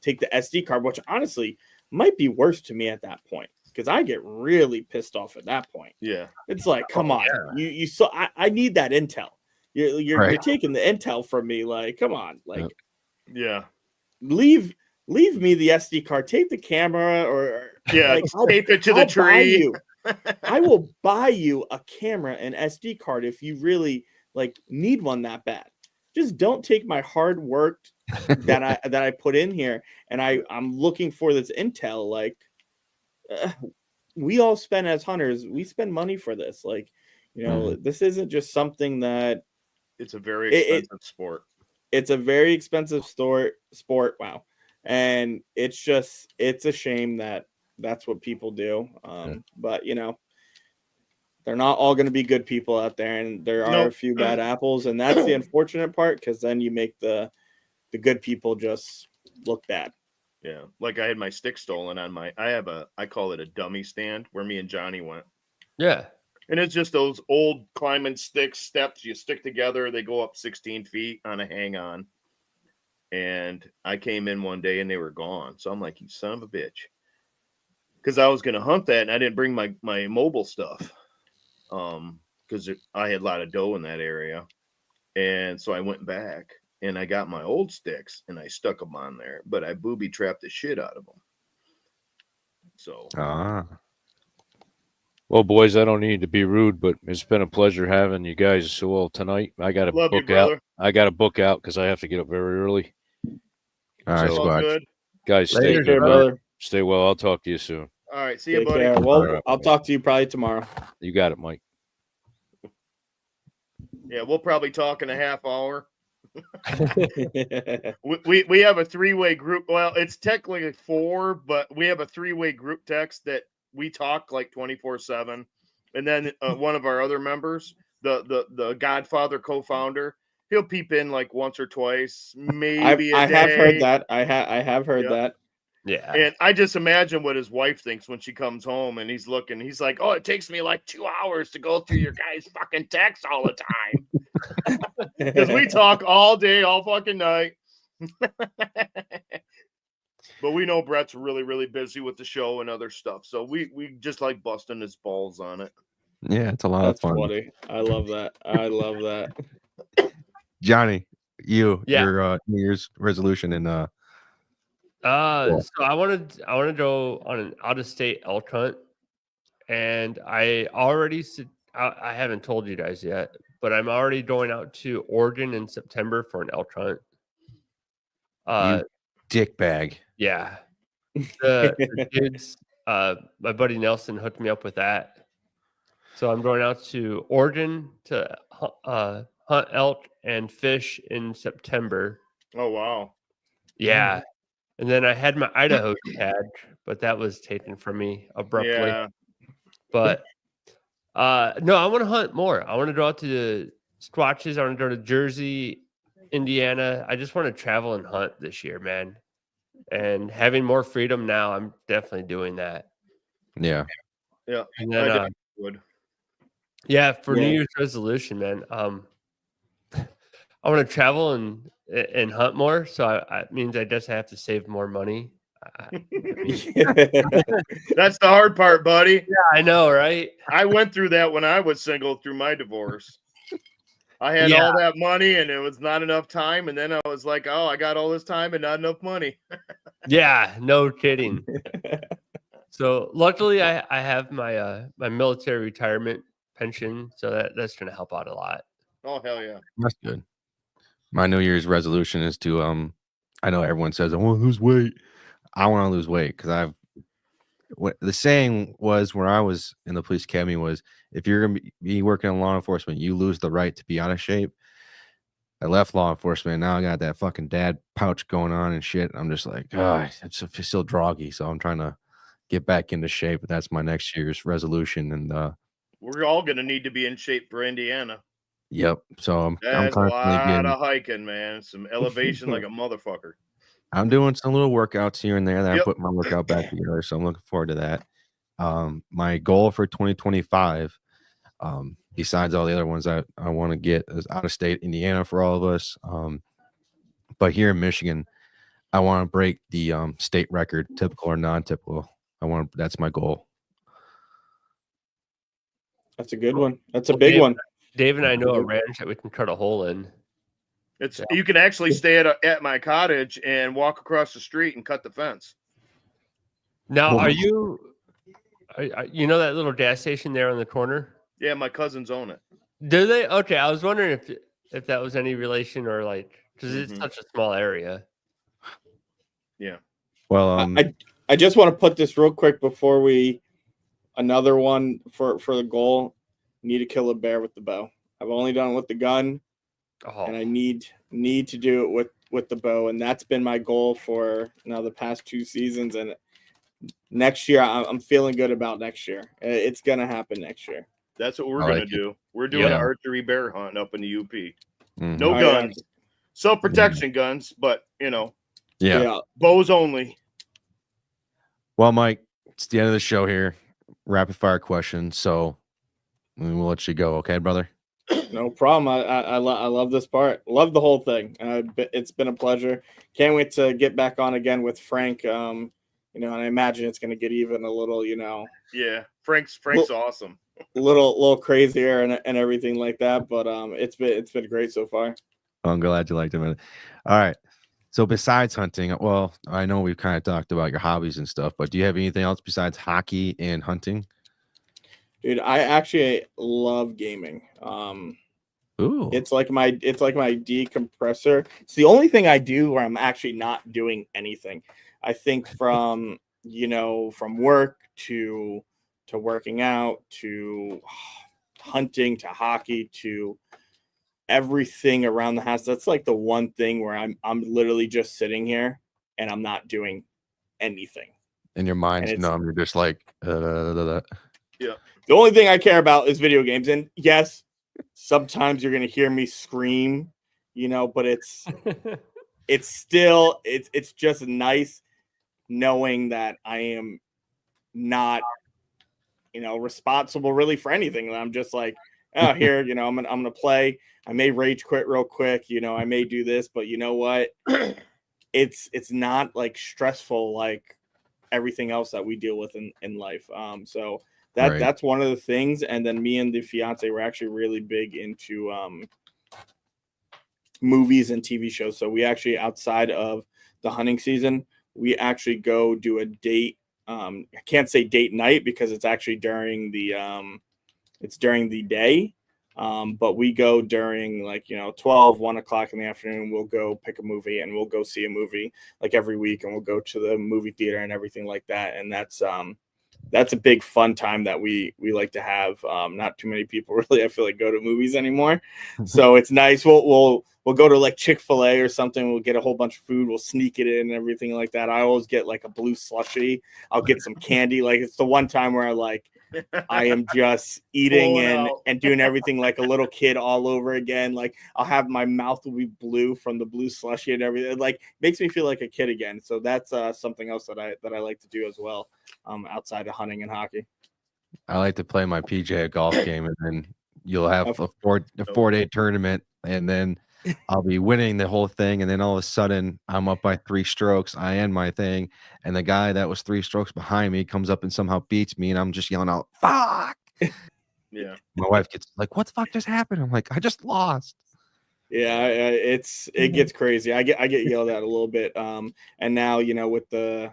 SD card, which honestly might be worse to me at that point. because I get really pissed off at that point. Yeah. It's like, come on, you so I need that intel. You're taking the intel from me. Like, come on, like, yeah, leave me the SD card. Take the camera, or like, tape it to the tree. I will buy you a camera and SD card if you really like need one that bad. Just don't take my hard work that I put in here, and I'm looking for this intel. Like, we all spend as hunters, we spend money for this. Like, this isn't just something that. It's a very expensive sport. It's a very expensive sport. Wow, and it's a shame that that's what people do. But they're not all going to be good people out there, and there are a few bad apples, and that's the unfortunate part, because then you make the good people just look bad. Yeah, like I had my stick stolen on I call it a dummy stand where me and Johnny went. Yeah. And it's just those old climbing stick steps you stick together. They go up 16 feet on a hang-on. And I came in one day and they were gone. So I'm like, you son of a bitch. Because I was going to hunt that and I didn't bring my mobile stuff. Because I had a lot of doe in that area. And so I went back and I got my old sticks and I stuck them on there. But I booby-trapped the shit out of them. So... Well, boys, I don't need to be rude, but it's been a pleasure having you guys tonight. I got to book out. I got to book out because I have to get up very early. All right, squad. Guys, stay good, brother. Stay well. I'll talk to you soon. All right, see you, buddy. Care. Well, I'll talk to you probably tomorrow. You got it, Mike. Yeah, we'll probably talk in a half hour. we have a 3-way group. Well, it's technically 4, but we have a 3-way group text that we talk like 24/7. And then one of our other members, the Godfather co-founder, he'll peep in like once or twice, maybe a day. I have heard that. I have heard that. Yeah. And I just imagine what his wife thinks when she comes home and he's looking. He's like, oh, it takes me like 2 hours to go through your guys' fucking texts all the time. Because we talk all day, all fucking night. But we know Brett's really, really busy with the show and other stuff. So we just like busting his balls on it. Yeah, it's a lot of fun. Funny. I love that. I love that. Johnny, your New Year's resolution and so I want to go on an out-of-state elk hunt, and I haven't told you guys yet, but I'm already going out to Oregon in September for an elk hunt. Dickbag. Yeah. The kids, my buddy Nelson hooked me up with that. So I'm going out to Oregon to hunt elk and fish in September. Oh, wow. Yeah. And then I had my Idaho tag, but that was taken from me abruptly. Yeah. But no, I want to hunt more. I want to go out to the Squatches. I want to go to Jersey, Indiana. I just want to travel and hunt this year, man. And having more freedom now, I'm definitely doing that. Yeah. Yeah. And then, for New Year's resolution, man, I want to travel and hunt more. So it means I just have to save more money. That's the hard part, buddy. Yeah, I know, right? I went through that when I was single through my divorce. I had all that money and it was not enough time. And then I was like, oh, I got all this time and not enough money. Yeah, no kidding. So luckily I have my my military retirement pension. So that's going to help out a lot. Oh, hell yeah. That's good. My New Year's resolution is to, I know everyone says, I want to lose weight. I want to lose weight because the saying was where I was in the police academy was, if you're going to be working in law enforcement, you lose the right to be out of shape. I left law enforcement. Now I got that fucking dad pouch going on and shit. I'm just like, it's still droggy. So I'm trying to get back into shape. But that's my next year's resolution. And we're all going to need to be in shape for Indiana. Yep. So I'm a lot of hiking, man. Some elevation like a motherfucker. I'm doing some little workouts here and there that I put my workout back together. So I'm looking forward to that. My goal for 2025, besides all the other ones I want to get, is out of state Indiana for all of us. But here in Michigan, I want to break the state record, typical or non-typical. That's my goal. That's a good one. That's a big one. Dave and I know a ranch that we can cut a hole in. You can actually stay at my cottage and walk across the street and cut the fence. Now, are you that little gas station there on the corner? Yeah, my cousins own it. Do they? Okay, I was wondering if that was any relation or because it's such a small area. Yeah. Well, I just want to put this real quick before another one for the goal. Need to kill a bear with the bow. I've only done it with the gun, and I need to do it with the bow, and that's been my goal for the past 2 seasons. And next year, I'm feeling good about next year. It's gonna happen next year. That's what we're gonna do. We're doing an archery bear hunt up in the UP. Mm-hmm. No guns, self-protection guns, but bows only. Well, Mike, it's the end of the show here. Rapid fire question. So we'll let you go. Okay, brother? No problem. I love this part. Love the whole thing. It's been a pleasure. Can't wait to get back on again with Frank. And I imagine it's going to get even a little, Yeah, Frank's awesome. A little crazier and everything like that. But it's been great so far. I'm glad you liked it. All right. So besides hunting, well, I know we've kind of talked about your hobbies and stuff, but do you have anything else besides hockey and hunting? Dude, I actually love gaming. Ooh. It's like my decompressor. It's the only thing I do where I'm actually not doing anything. I think from work to working out to hunting to hockey to everything around the house. That's like the one thing where I'm literally just sitting here and I'm not doing anything. And your mind's numb. You're just like, yeah. The only thing I care about is video games. And yes, sometimes you're going to hear me scream, but it's still just nice knowing that I am not, responsible really for anything. I'm just like, oh, here, I'm going to play. I may rage quit real quick. I may do this, but you know what? It's not like stressful like everything else that we deal with in life. So that's one of the things. And then me and the fiance were actually really big into movies and TV shows. So we actually, outside of the hunting season, we actually go do a date. I can't say date night because it's actually during the day. But we go during 12, 1 o'clock in the afternoon. We'll go pick a movie and we'll go see a movie like every week, and we'll go to the movie theater and everything like that. And that's a big fun time that we like to have. Not too many people really, I feel like, go to movies anymore. So it's nice. We'll go to like Chick-fil-A or something. We'll get a whole bunch of food. We'll sneak it in and everything like that. I always get like a blue slushie. I'll get some candy. Like it's the one time where I am just eating and doing everything like a little kid all over again. Like I'll have my mouth will be blue from the blue slushie and everything. It like makes me feel like a kid again. So that's something else that I like to do as well, outside of hunting and hockey. I like to play my PJ golf game, and then you'll have a 4-day tournament, and then I'll be winning the whole thing, and then all of a sudden I'm up by 3 strokes. I end my thing, and the guy that was 3 strokes behind me comes up and somehow beats me, and I'm just yelling out, "Fuck!" Yeah. My wife gets like, "What the fuck just happened?" I'm like, "I just lost." Yeah, it gets crazy. I get yelled at a little bit. And now with the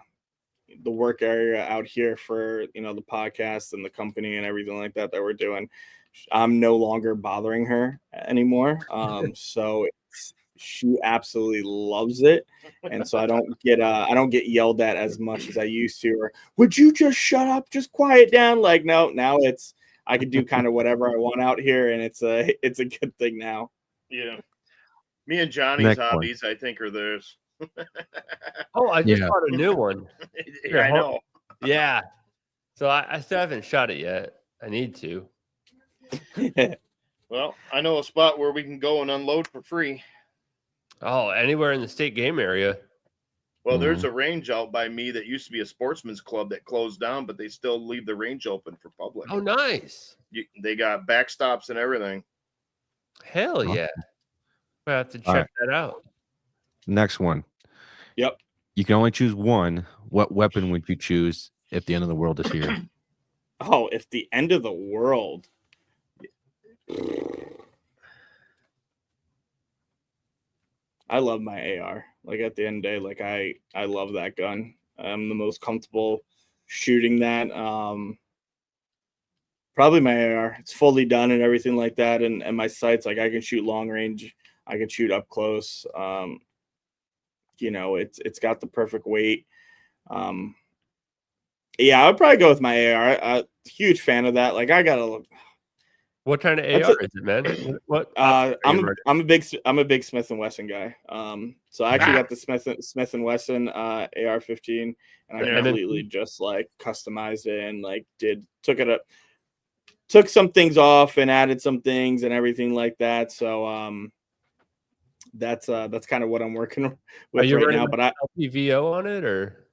work area out here for the podcast and the company and everything like that we're doing, I'm no longer bothering her anymore. So she absolutely loves it, and so I don't get yelled at as much as I used to. Or would you just shut up, just quiet down? Like no, now I can do kind of whatever I want out here, and it's a good thing now. Yeah, me and Johnny's hobbies, I think, are theirs. Oh, I just bought a new one. Yeah, I know. Yeah, so I still haven't shot it yet. I need to. Well, I know a spot where we can go and unload for free. Oh, anywhere in the state game area. Well, there's a range out by me that used to be a sportsman's club that closed down, but they still leave the range open for public. Oh, nice. They got backstops and everything. Hell yeah. I have to check that out. Next one. Yep. You can only choose one. What weapon would you choose if the end of the world is here? Oh, if the end of the world. I love my AR. Like at the end of the day, like I love that gun. I'm the most comfortable shooting that. Probably my AR. It's fully done and everything like that. And my sights, like I can shoot long range. I can shoot up close. It's got the perfect weight. Yeah, I would probably go with my AR. I'm a huge fan of that. Like I gotta look. What kind of AR is it, man? What? I'm a big Smith and Wesson guy. So I actually got the Smith and Wesson AR-15, and I completely just like customized it and like took some things off and added some things and everything like that. So that's kind of what I'm working with right now. But I LPVO on it or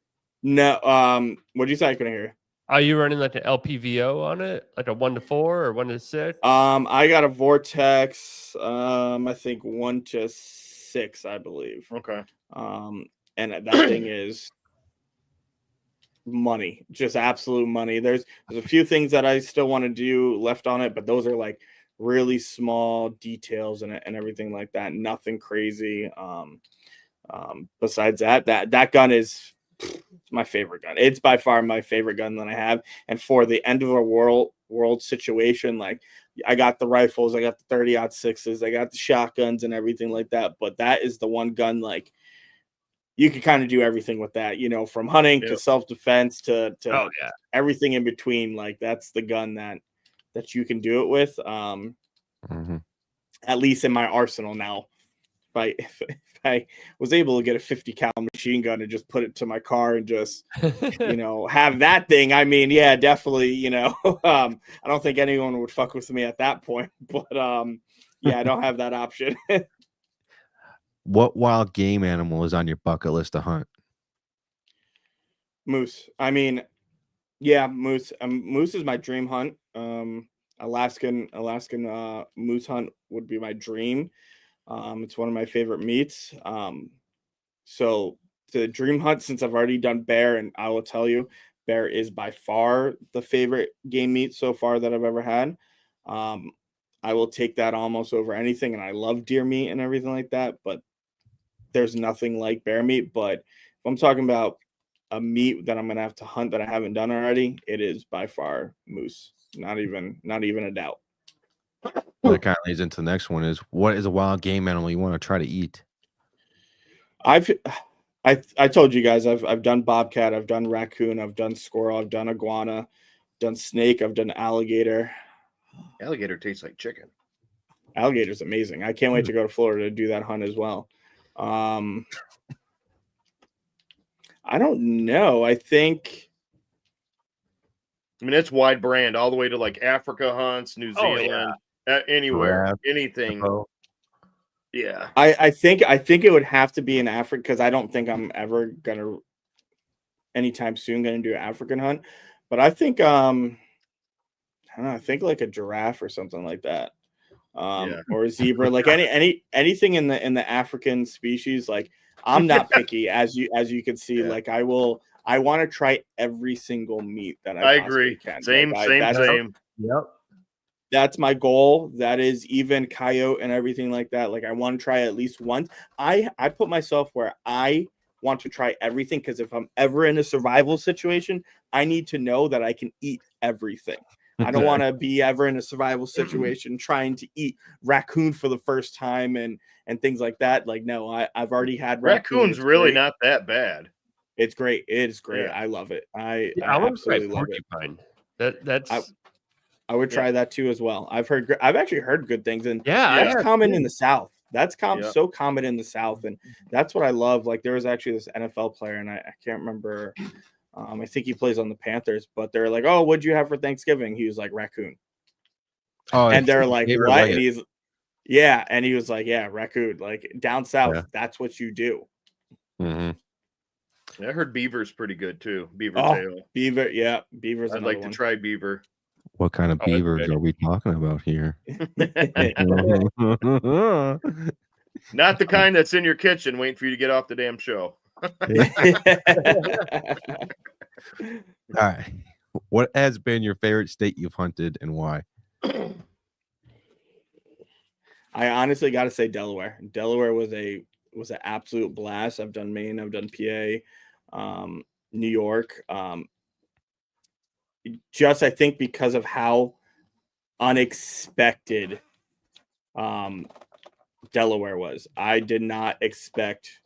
no? What'd you say? I couldn't hear. Are you running like an LPVO on it, like a 1-4 or 1-6? I got a Vortex. I think 1-6, I believe. Okay. And that thing is money, just absolute money. There's a few things that I still want to do left on it, but those are like really small details and everything like that. Nothing crazy. Besides that gun is my favorite gun. It's by far my favorite gun that I have. And for the end of a world situation, like I got the rifles, I got the 30-06s, I got the shotguns and everything like that. But that is the one gun like you can kind of do everything with that, from hunting to self-defense to everything in between. Like that's the gun that you can do it with. At least in my arsenal now. If I was able to get a 50 cal machine gun and just put it to my car and just have that thing, I mean, yeah, definitely, I don't think anyone would fuck with me at that point, but yeah, I don't have that option. What wild game animal is on your bucket list to hunt? Moose. I mean, yeah, moose. Moose is my dream hunt. Alaskan moose hunt would be my dream. It's one of my favorite meats. So the dream hunt, since I've already done bear, and I will tell you, bear is by far the favorite game meat so far that I've ever had. I will take that almost over anything, and I love deer meat and everything like that, but there's nothing like bear meat. But if I'm talking about a meat that I'm going to have to hunt that I haven't done already, it is by far moose. Not even a doubt. That kind of leads into the next one is, what is a wild game animal you want to try to eat? I told you guys I've done bobcat, I've done raccoon, I've done squirrel, I've done iguana, I've done snake, I've done alligator. Alligator tastes like chicken. Alligator's amazing. I can't wait to go to Florida to do that hunt as well. I don't know. I mean, it's wide brand all the way to like Africa hunts, New Zealand, anywhere, anything. Yeah. I think it would have to be in Africa because I don't think I'm ever gonna anytime soon gonna do an African hunt. But I think I don't know, I think like a giraffe or something like that. Or a zebra, like anything in the African species. Like I'm not picky, as you can see. Like I want to try every single meat that I agree. Can. Same. Yep. That's my goal. That is even coyote and everything like that. Like I want to try at least once. I put myself where I want to try everything because if I'm ever in a survival situation, I need to know that I can eat everything. I don't want to be ever in a survival situation trying to eat raccoon for the first time and things like that. Like, no, I've already had raccoon's really not that bad. It's great. It's great. Yeah. I love it. I absolutely love it. I would try that too as well. I've actually heard good things, and that's common in the South. That's so common in the South, and that's what I love. Like there was actually this NFL player, and I can't remember. I think he plays on the Panthers, but they're like, "Oh, what'd you have for Thanksgiving?" He was like, "Raccoon." Oh, and they're like, "What?" And and he was like, "Yeah, raccoon." Like down south, that's what you do. Mm-hmm. I heard beaver's pretty good too. Beaver tail. Beaver, yeah, beaver's. I'd like to try beaver. What kind of beavers are we talking about here? Not the kind that's in your kitchen waiting for you to get off the damn show. All right. What has been your favorite state you've hunted and why? I honestly got to say Delaware. Delaware was an absolute blast. I've done Maine, I've done PA, New York. Just I think because of how unexpected Delaware was. I did not expect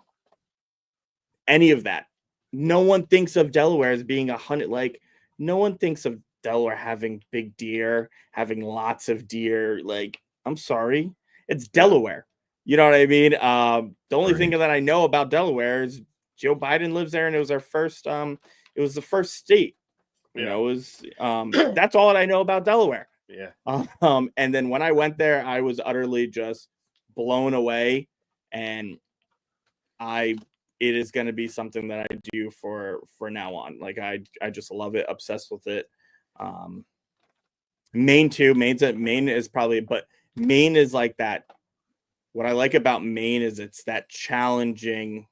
any of that. No one thinks of Delaware as being 100. Like, no one thinks of Delaware having big deer, having lots of deer. Like, I'm sorry, it's Delaware. You know what I mean? The only thing that I know about Delaware is Joe Biden lives there, and it was our first. It was the first state. You know, it was. That's all that I know about Delaware. Yeah. And then when I went there, I was utterly just blown away, and it is going to be something that I do for now on. Like I just love it, obsessed with it. Maine too. Maine is probably, but Maine is like that. What I like about Maine is it's that challenging.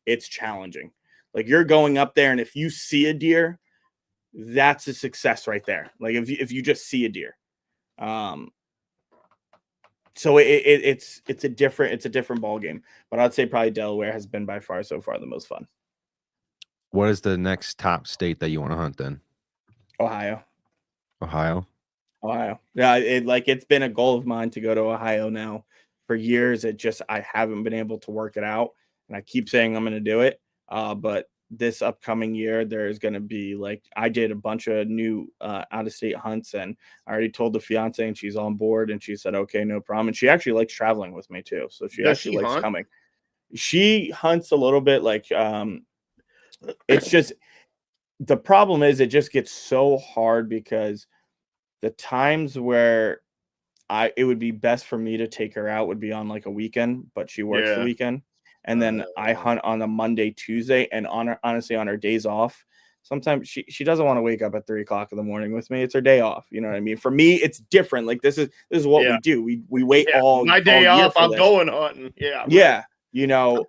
It's challenging. Like you're going up there, and if you see a deer, that's a success right there. Like if you just see a deer. So it's a different ball game, but I'd say probably Delaware has been by far so far the most fun. What is the next top state that you want to hunt then? Ohio. Yeah, it's been a goal of mine to go to Ohio now for years. I haven't been able to work it out, and I keep saying I'm going to do it. But this upcoming year, there's going to be I did a bunch of new out-of-state hunts, and I already told the fiance, and she's on board, and she said, okay, no problem. And she actually likes traveling with me too. So she likes coming. She hunts a little bit. It's just, the problem is it just gets so hard because the times where it would be best for me to take her out would be on a weekend, but she works the weekend. And then I hunt on a Monday, Tuesday, and honestly, on her days off, sometimes she doesn't want to wake up at 3:00 in the morning with me. It's her day off. You know what I mean? For me, it's different. Like this is what we do. We wait all my day all off. I'm going hunting. Yeah. Yeah. You know,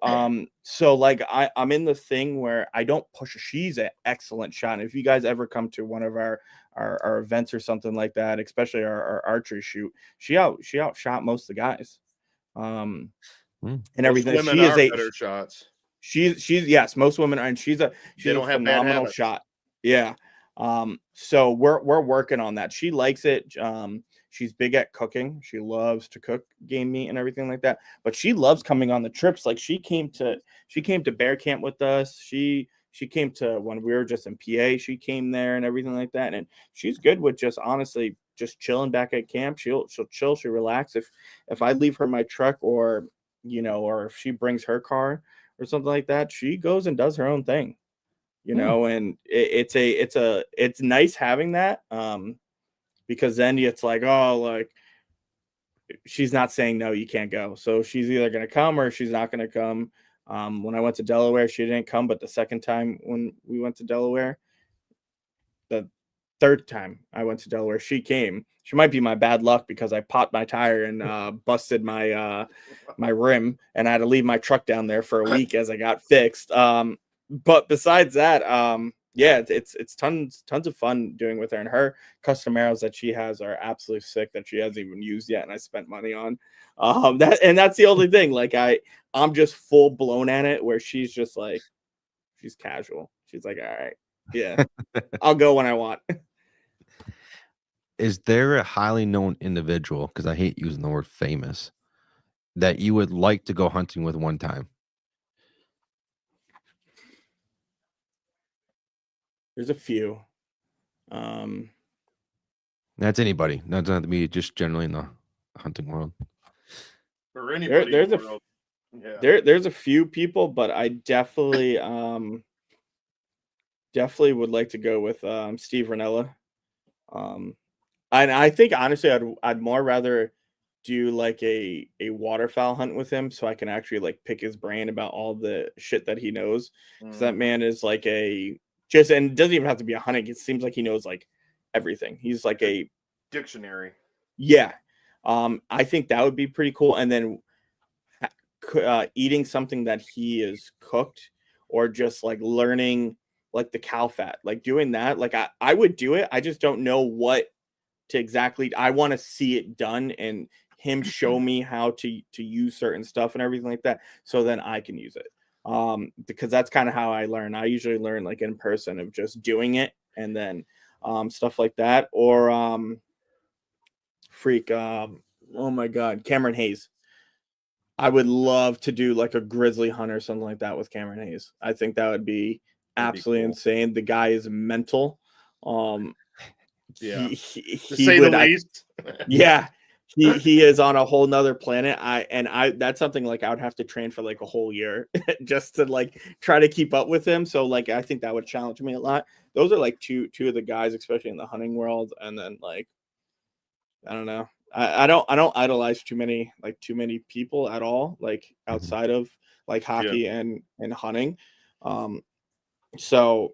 so I'm in the thing where I don't push her. She's an excellent shot. And if you guys ever come to one of our events or something like that, especially our archery shoot, she outshot most of the guys. And everything. Most women are better shots. She's yes, most women are, and she's a phenomenal shot. Yeah. So we're working on that. She likes it. She's big at cooking. She loves to cook game meat and everything like that. But she loves coming on the trips. Like she came to bear camp with us. She came to when we were just in PA. She came there and everything like that. And she's good with just honestly just chilling back at camp. She'll chill. She'll relax. If I leave her my truck or if she brings her car or something like that, she goes and does her own thing. And it's nice having that. Because then it's she's not saying no, you can't go. So she's either going to come or she's not going to come. When I went to Delaware, she didn't come, but the second time when we went to Delaware, the third time I went to Delaware, she came. She might be my bad luck because I popped my tire and busted my rim, and I had to leave my truck down there for a week as I got fixed. But besides that, it's tons of fun doing with her, and her custom arrows that she has are absolutely sick that she hasn't even used yet, and I spent money on. That's the only thing. I'm just full blown at it, where she's just she's casual. She's like, all right, yeah, I'll go when I want. Is there a highly known individual, because I hate using the word famous, that you would like to go hunting with one time? There's a few. That's anybody. That doesn't have to be just generally in the hunting world. For anybody, there's a few people, but I definitely would like to go with Steve Ranella. And I think honestly, I'd more rather do a waterfowl hunt with him, so I can actually pick his brain about all the shit that he knows. Because that man is and it doesn't even have to be a hunting. It seems like he knows everything. He's a dictionary. Yeah. I think that would be pretty cool. And then eating something that he is cooked, or just learning the cow fat, doing that. I would do it. I just don't know what to exactly. I want to see it done and him show me how to use certain stuff and everything like that, so then I can use it. Because that's kind of how I learn. I usually learn like in person of just doing it, and then stuff like that. Or oh my God, Cameron Hayes. I would love to do like a grizzly hunt or something like that with Cameron Hayes. I think that would be absolutely insane. The guy is mental. Yeah, he to say the least. Yeah, he is on a whole nother planet. That's something like I would have to train for like a whole year just to like try to keep up with him. So like I think that would challenge me a lot. Those are like two of the guys, especially in the hunting world. And then like I don't know. I don't idolize too many people at all, like outside of like hockey and hunting. So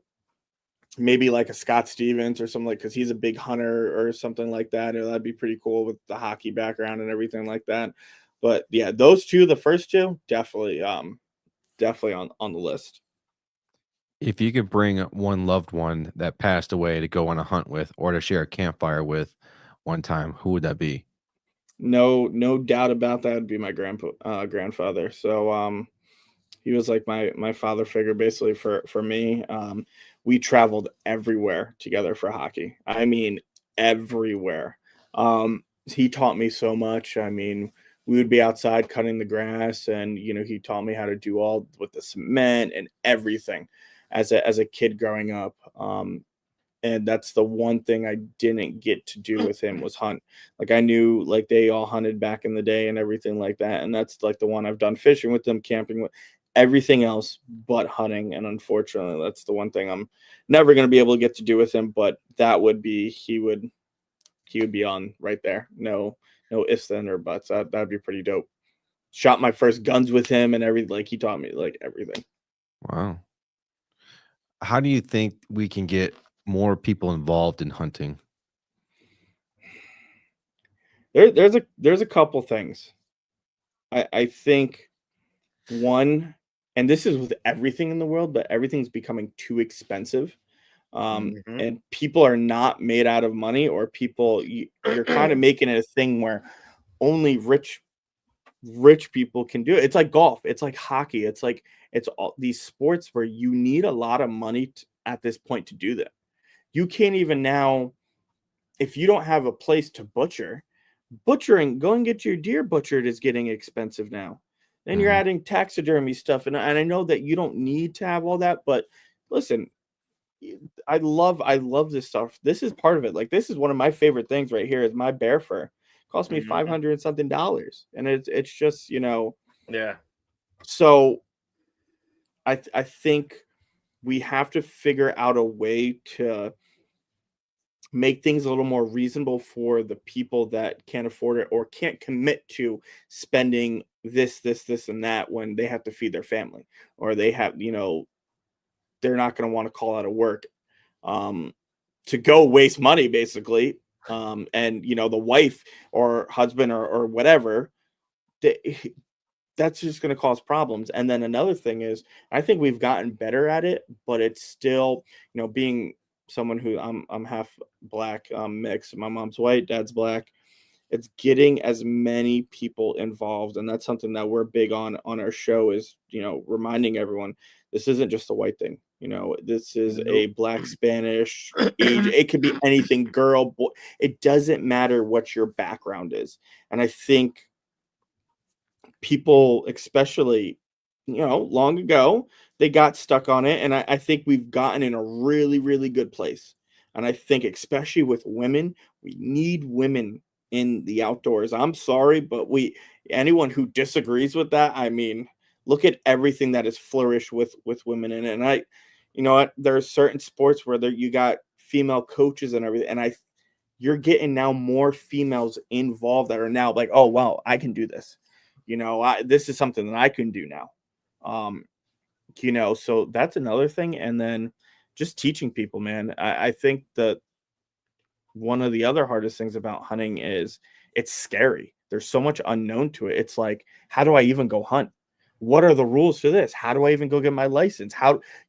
maybe like a Scott Stevens or something, like, because he's a big hunter or something like that. Or that'd be pretty cool with the hockey background and everything like that. But yeah, those two, the first two, definitely on the list. If you could bring one loved one that passed away to go on a hunt with or to share a campfire with one time, who would that be? No doubt about that. Would be my grandfather. So he was like my father figure basically for me. We traveled everywhere together for hockey. I mean, everywhere. He taught me so much. I mean, we would be outside cutting the grass, and he taught me how to do all with the cement and everything as a kid growing up. And that's the one thing I didn't get to do with him was hunt. Like I knew like they all hunted back in the day and everything like that. And that's like the one I've done fishing with them, camping with, everything else but hunting. And unfortunately, that's the one thing I'm never going to be able to get to do with him. But that would be, he would be on right there. No ifs, then, or buts. That'd be pretty dope. Shot my first guns with him and everything. Like he taught me like everything. Wow. How do you think we can get more people involved in hunting? There's a couple things. I think one, and this is with everything in the world, but everything's becoming too expensive. And people are not made out of money, or people, you're kind of making it a thing where only rich people can do it. It's like golf. It's like hockey. It's all these sports where you need a lot of money at this point to do that. You can't even now, if you don't have a place to butchering, go and get your deer butchered is getting expensive now. Then you're adding taxidermy stuff. And I know that you don't need to have all that, but listen, I love this stuff. This is part of it. Like, this is one of my favorite things right here is my bear fur. It cost me $500 and something. And it's just, yeah. So I think we have to figure out a way to make things a little more reasonable for the people that can't afford it or can't commit to spending this, and that when they have to feed their family, or they have, they're not going to want to call out of work to go waste money, basically. And, the wife or husband or whatever, that's just going to cause problems. And then another thing is, I think we've gotten better at it, but it's still, being someone who I'm half black, mixed. My mom's white, dad's black. It's getting as many people involved. And that's something that we're big on our show is, reminding everyone, this isn't just a white thing. This is a black, Spanish, age. It could be anything, girl, boy. It doesn't matter what your background is. And I think people, especially, long ago, they got stuck on it. And I think we've gotten in a really, really good place. And I think especially with women, we need women in the outdoors. I'm sorry, but anyone who disagrees with that, I mean, look at everything that has flourished with women in it. And you know what, there are certain sports where you got female coaches and everything. And you're getting now more females involved that are now like, oh, wow, I can do this. This is something that I can do now. So that's another thing. And then just teaching people, man. I think that one of the other hardest things about hunting is it's scary. There's so much unknown to it. It's like, how do I even go hunt? What are the rules to this? How do I even go get my license?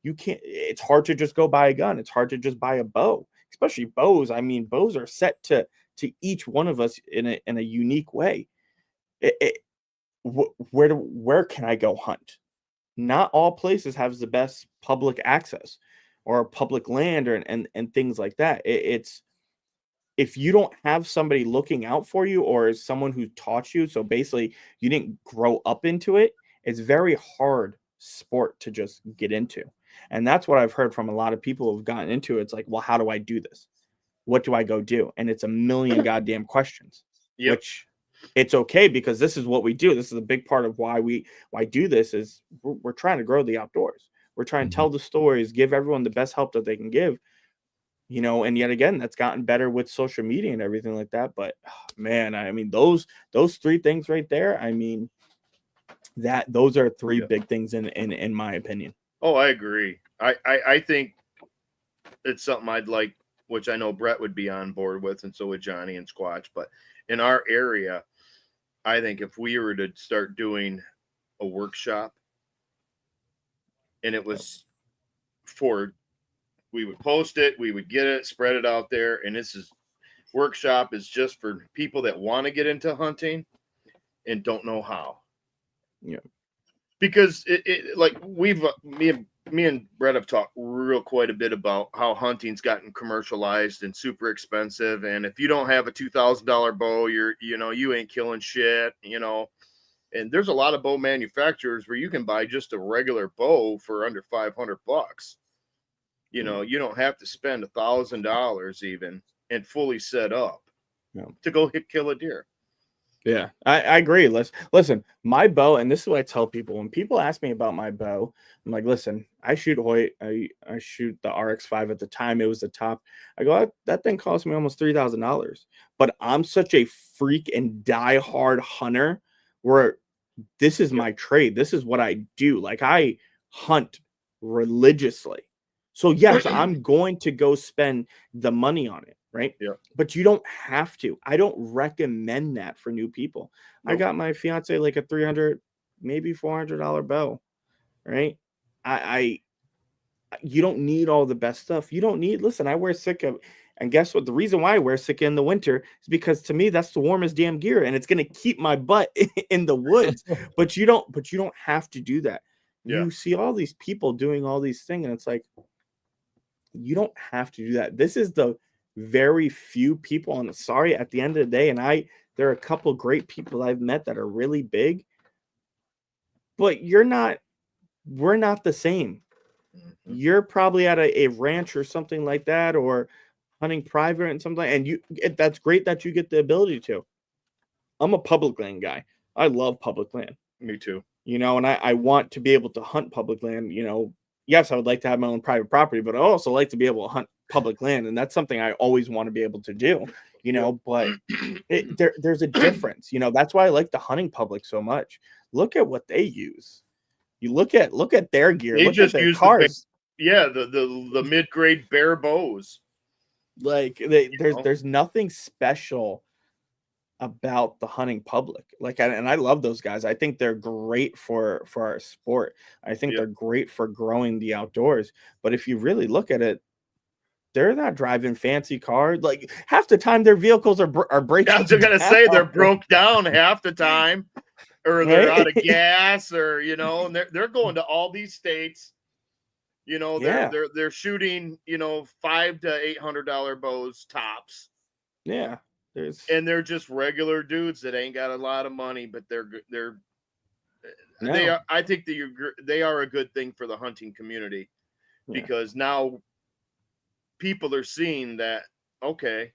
It's hard to just go buy a gun. It's hard to just buy a bow, especially bows. I mean, bows are set to each one of us in a unique way. where can I go hunt? Not all places have the best public access or public land and things like that. It's if you don't have somebody looking out for you or someone who taught you, so basically you didn't grow up into it, it's very hard sport to just get into. And that's what I've heard from a lot of people who've gotten into it. It's like, well, how do I do this? What do I go do? And it's a million goddamn questions, which it's okay because this is what we do. This is a big part of why do this is we're trying to grow the outdoors. We're trying to tell the stories, give everyone the best help that they can give, and yet again, that's gotten better with social media and everything like that. But man, I mean, those three things right there, I mean, those are three big things in my opinion. Oh, I agree. I think it's something I'd like, which I know Brett would be on board with, and so would Johnny and Squatch. But in our area, I think if we were to start doing a workshop, and it was we would post it, we would get it, spread it out there, and workshop is just for people that want to get into hunting and don't know how. Yeah. Because it like me and Brett have talked quite a bit about how hunting's gotten commercialized and super expensive. And if you don't have a $2,000 bow, you ain't killing shit, and there's a lot of bow manufacturers where you can buy just a regular bow for under $500. You don't have to spend $1,000 even and fully set up to go kill a deer. Yeah, I agree. Listen, my bow, and this is what I tell people when people ask me about my bow, I'm like, listen, I shoot Hoyt. I shoot the RX5 at the time. It was the top. I go, that thing cost me almost $3,000. But I'm such a freak and diehard hunter where this is my trade. This is what I do. Like I hunt religiously. So yes, I'm going to go spend the money on it. Right. Yeah. But you don't have to. I don't recommend that for new people. Nope. I got my fiance like a $300, maybe $400 bow. Right. You don't need all the best stuff. You don't need, listen, I wear Sitka. And guess what? The reason why I wear Sitka in the winter is because to me, that's the warmest damn gear. And it's going to keep my butt in the woods. but you don't have to do that. Yeah. You see all these people doing all these things. And it's like, you don't have to do that. This is the very few people, and sorry, at the end of the day, and there are a couple great people I've met that are really big, but we're not the same. You're probably at a ranch or something like that, or hunting private and something, and that's great that you get the ability to. I'm a public land guy. I love public land. Me too. And I want to be able to hunt public land. Yes, I would like to have my own private property, but I also like to be able to hunt public land. And that's something I always want to be able to do, but there's a difference. That's why I like the hunting public so much. Look at what they use. You look at their gear. They look just at their use cars. The mid-grade bear bows. Like there's nothing special about the hunting public. And I love those guys. I think they're great for our sport. I think they're great for growing the outdoors. But if you really look at it, they're not driving fancy cars. Like half the time their vehicles are breaking. I was going to say they're broke down half the time, or they're out of gas, or and they're going to all these states. They're shooting $500 to $800 bows tops. Yeah. And they're just regular dudes that ain't got a lot of money, but I think they are a good thing for the hunting community, because now people are seeing that, okay,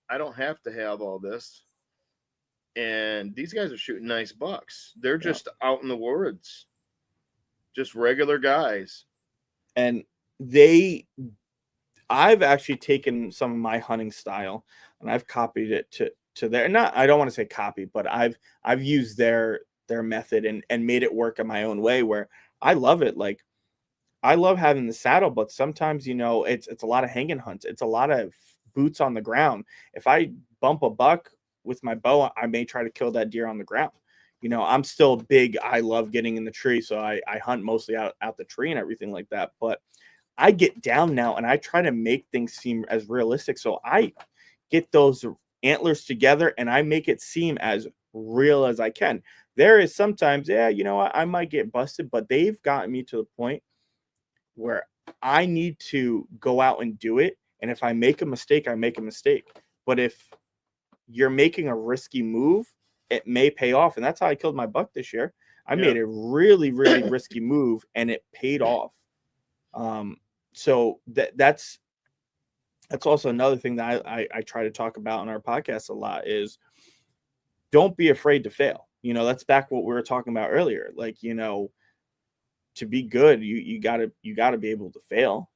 I don't have to have all this. And these guys are shooting nice bucks. They're just out in the woods, just regular guys. And I've actually taken some of my hunting style and I've copied it to their, I don't want to say copy, but I've used their method and made it work in my own way, where I love it. Like I love having the saddle, but sometimes, it's a lot of hanging hunts. It's a lot of boots on the ground. If I bump a buck with my bow, I may try to kill that deer on the ground. I'm still big. I love getting in the tree. So I hunt mostly out the tree and everything like that. But I get down now and I try to make things seem as realistic. So I get those antlers together and I make it seem as real as I can. There is sometimes, yeah, you know what, I might get busted, but they've gotten me to the point where I need to go out and do it. And if I make a mistake, I make a mistake. But if you're making a risky move, it may pay off. And that's how I killed my buck this year. I made a really, really risky move, and it paid off. So that's also another thing that I try to talk about on our podcast a lot is don't be afraid to fail. You know, that's back what we were talking about earlier. Like, you know, to be good, you gotta be able to fail.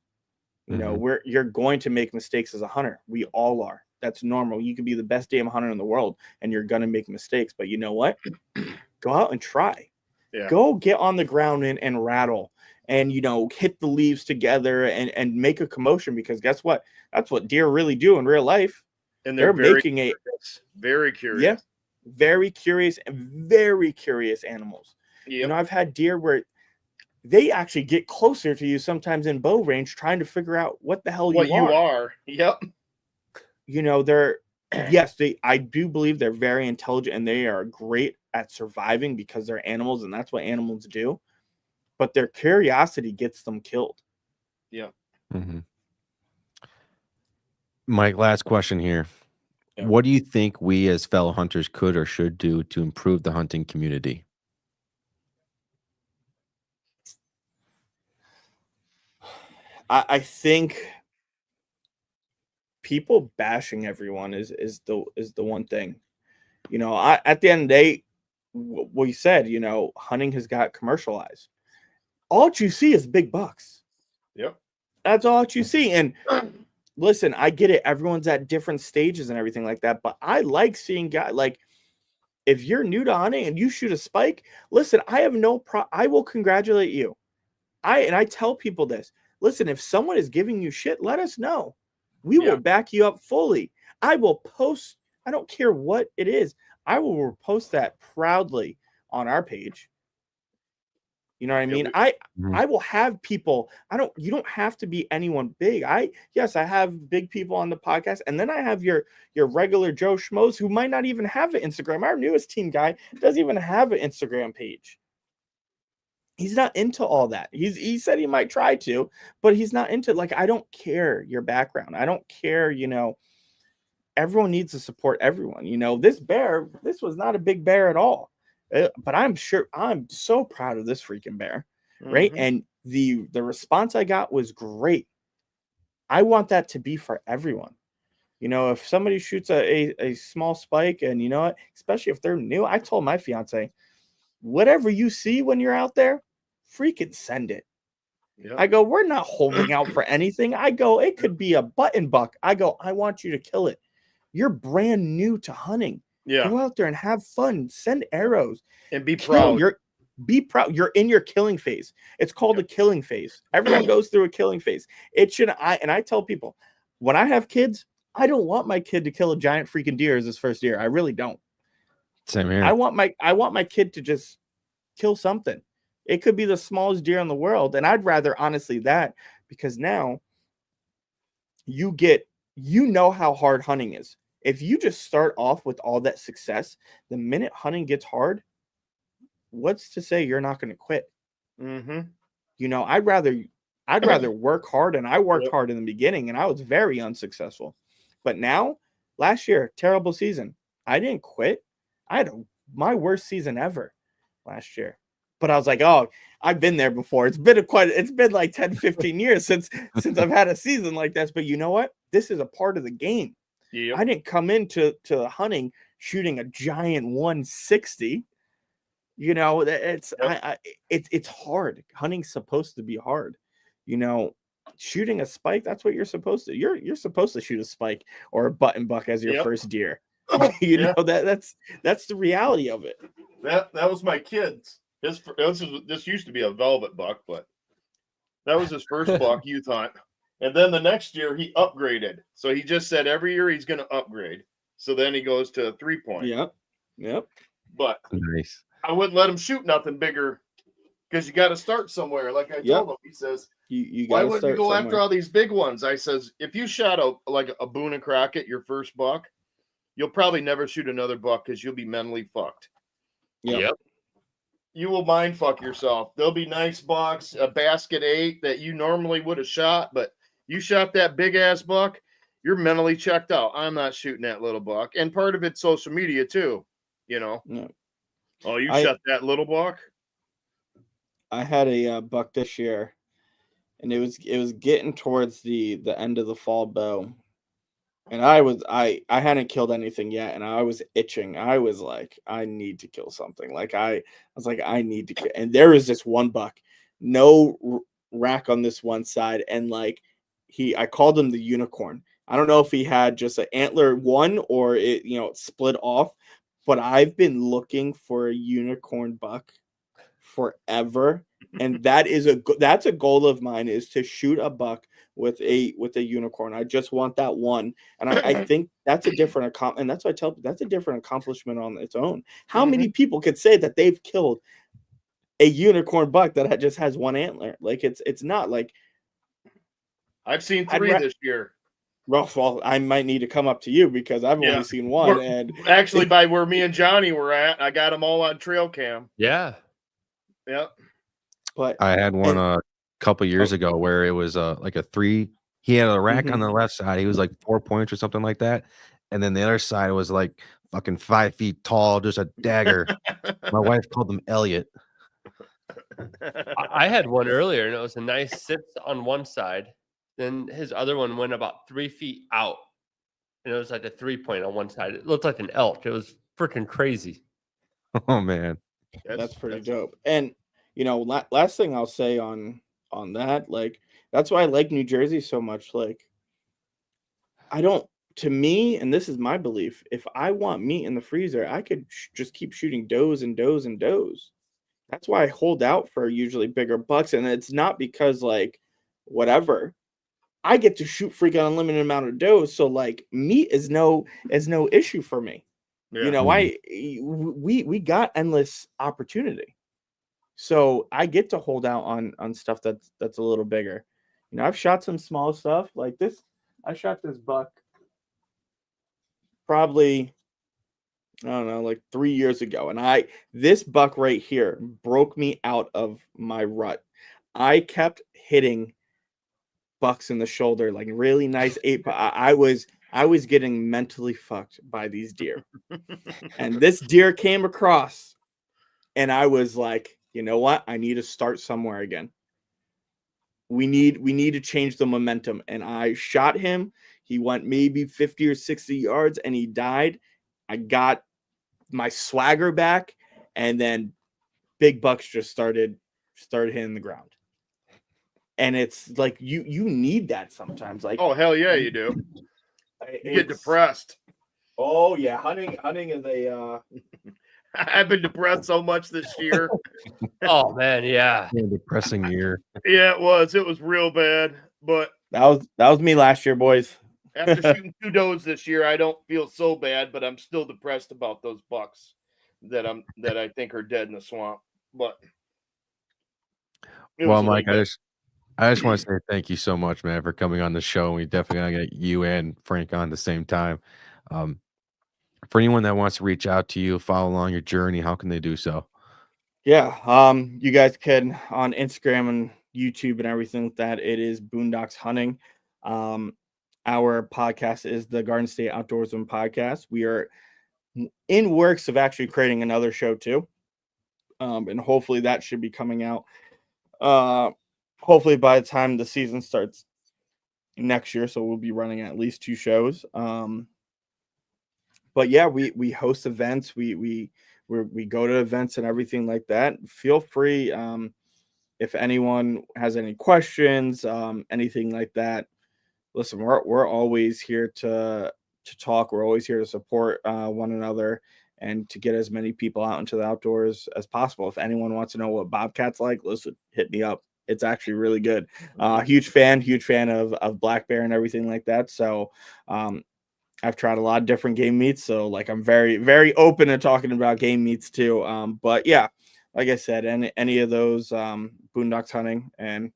You know, you're going to make mistakes as a hunter. We all are. That's normal. You could be the best damn hunter in the world and you're gonna make mistakes. But you know what? Go out and try. Yeah. Go get on the ground and rattle and, you know, hit the leaves together and make a commotion, because guess what? That's what deer really do in real life. And they're making very curious. Yeah. Very curious and very curious animals. Yep. You know, I've had deer where they actually get closer to you sometimes in bow range, trying to figure out what the hell you are. Yep. You know, I do believe they're very intelligent and they are great at surviving because they're animals and that's what animals do. But their curiosity gets them killed. Yeah. Mm-hmm. Mike, last question here. Yeah. What do you think we as fellow hunters could or should do to improve the hunting community? I think people bashing everyone is the one thing. You know, at the end of the day, what you said, you know, hunting has got commercialized. All you see is big bucks. Yep. That's all you see. And listen, I get it. Everyone's at different stages and everything like that. But I like seeing guys like, if you're new to hunting and you shoot a spike, listen, I have I will congratulate you. I tell people this. Listen, if someone is giving you shit, let us know. We will back you up fully. I will post. I don't care what it is. I will post that proudly on our page. You know what I mean? I will have people. You don't have to be anyone big. I have big people on the podcast, and then I have your regular Joe Schmoes who might not even have an Instagram. Our newest team guy doesn't even have an Instagram page. He's not into all that. He said he might try to, but he's not into, like, I don't care your background. I don't care, you know, everyone needs to support everyone. You know, this was not a big bear at all. But I'm so proud of this freaking bear, right? And the response I got was great. I want that to be for everyone. You know, if somebody shoots a small spike, and you know what, especially if they're new, I told my fiance, whatever you see when you're out there, freaking send it. Yep. I go, we're not holding out for anything. I go, it could be a button buck. I go, I want you to kill it. You're brand new to hunting. Yeah. Go out there and have fun. Send arrows. And be proud. Be proud. You're in your killing phase. It's called a killing phase. Everyone goes through a killing phase. I tell people, when I have kids, I don't want my kid to kill a giant freaking deer as his first year. I really don't. Same here. I want my kid to just kill something. It could be the smallest deer in the world. And I'd rather honestly that, because now you know how hard hunting is. If you just start off with all that success, the minute hunting gets hard, what's to say you're not going to quit? Mm-hmm. You know, I'd rather work hard, and I worked hard in the beginning, and I was very unsuccessful. But now, last year, terrible season. I didn't quit. I had my worst season ever last year. But I was like, oh, I've been there before. It's been like 10, 15 years since I've had a season like this. But you know what? This is a part of the game. Yep. I didn't come into hunting shooting a giant 160. You know, it's hard. Hunting's supposed to be hard. You know, shooting a spike, that's what you're supposed to. You're supposed to shoot a spike or a button buck as your first deer. You know, that's the reality of it. That was my kid's. This used to be a velvet buck, but that was his first buck youth hunt. And then the next year he upgraded. So he just said every year he's going to upgrade. So then he goes to 3-point. Yep. But nice. I wouldn't let him shoot nothing bigger, because you got to start somewhere. Like I told him, he says, why wouldn't you go after all these big ones? I says, if you shot a Boone and Crockett, your first buck, you'll probably never shoot another buck because you'll be mentally fucked. Yep. You will mind fuck yourself. There'll be nice bucks, a basket 8 that you normally would have shot, but you shot that big ass buck, you're mentally checked out. I'm not shooting that little buck. And part of it's social media too, you know. Yeah. Oh, you shot that little buck? I had a buck this year, and it was getting towards the end of the fall bow, and I hadn't killed anything yet, and I was itching. I was like, I need to kill something. Like I was like, I need to kill. And there was this one buck, no rack on this one side, and like I called him the unicorn. I don't know if he had just an antler one or it split off, but I've been looking for a unicorn buck forever, and that's a goal of mine, is to shoot a buck with a unicorn. I just want that one, and I think that's a different and that's what I tell people, that's a different accomplishment on its own. How many people could say that they've killed a unicorn buck that just has one antler? Like it's not like I've seen 3 this year. Well, I might need to come up to you because I've only seen one. And actually, by where me and Johnny were at, I got them all on trail cam. Yeah. Yep. But I had one a couple years ago where it was like a 3. He had a rack on the left side. He was like 4 points or something like that, and then the other side was like fucking 5 feet tall, just a dagger. My wife called him Elliot. I had one earlier, and it was a nice sit on one side. Then his other one went about 3 feet out, and it was like a 3-point on one side. It looked like an elk. It was freaking crazy. Oh man, that's pretty dope. And last thing I'll say on that, like that's why I like New Jersey so much. Like to me, and this is my belief, if I want meat in the freezer, I could just keep shooting does and does and does. That's why I hold out for usually bigger bucks, and it's not because like whatever. I get to shoot freaking unlimited amount of does, so like meat is no issue for me. Yeah. We got endless opportunity, so I get to hold out on stuff that's a little bigger. I've shot some small stuff like this. I shot this buck probably, I don't know, like 3 years ago, and this buck right here broke me out of my rut. I kept hitting bucks in the shoulder, like really nice 8. I was getting mentally fucked by these deer. And this deer came across, and I was like, you know what? I need to start somewhere again. We need to change the momentum. And I shot him. He went maybe 50 or 60 yards, and he died. I got my swagger back, and then big bucks just started hitting the ground. And it's like you need that sometimes. Like, oh hell yeah, you do. You get depressed. Oh yeah, hunting is a. I've been depressed so much this year. Oh man, yeah. Depressing year. Yeah, it was. It was real bad. But that was me last year, boys. After shooting 2 does this year, I don't feel so bad, but I'm still depressed about those bucks that I think are dead in the swamp. But well, Mike, I just want to say thank you so much, man, for coming on the show. We definitely gotta get you and Frank on at the same time. For anyone that wants to reach out to you, follow along your journey, how can they do so? Yeah, you guys can on Instagram and YouTube and everything like that. It is Boondocks Hunting. Our podcast is the Garden State Outdoorsman Podcast. We are in works of actually creating another show too, and hopefully that should be coming out. Hopefully by the time the season starts next year, so we'll be running at least 2 shows. But yeah, we host events. We go to events and everything like that. Feel free, if anyone has any questions, anything like that. Listen, we're always here to talk. We're always here to support one another and to get as many people out into the outdoors as possible. If anyone wants to know what bobcat's like, listen, hit me up. It's actually really good. Huge fan of black bear and everything like that. So I've tried a lot of different game meats. So like I'm very, very open to talking about game meats too. But yeah, like I said, any of those Boondocks Hunting, and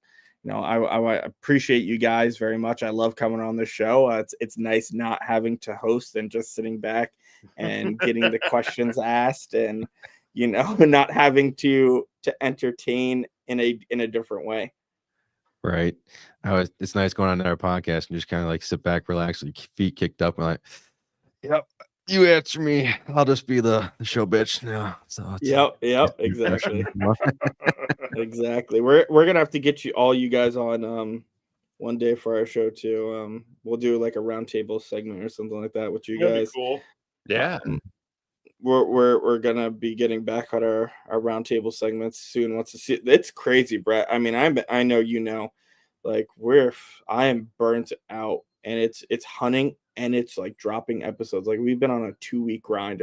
I appreciate you guys very much. I love coming on the show. It's nice not having to host and just sitting back and getting the questions asked, and not having to entertain in a different way. Right. It's nice going on our podcast and just kind of like sit back, relax, with your feet kicked up, and like, yep, you answer me. I'll just be the show bitch now. So yep, exactly. Exactly. We're gonna have to get you guys on one day for our show too. We'll do like a roundtable segment or something like that with you guys. Cool. Yeah. We're gonna be getting back on our roundtable segments soon. It's crazy, Brett. I mean, I know like I am burnt out, and it's hunting, and it's like dropping episodes. Like we've been on a 2-week grind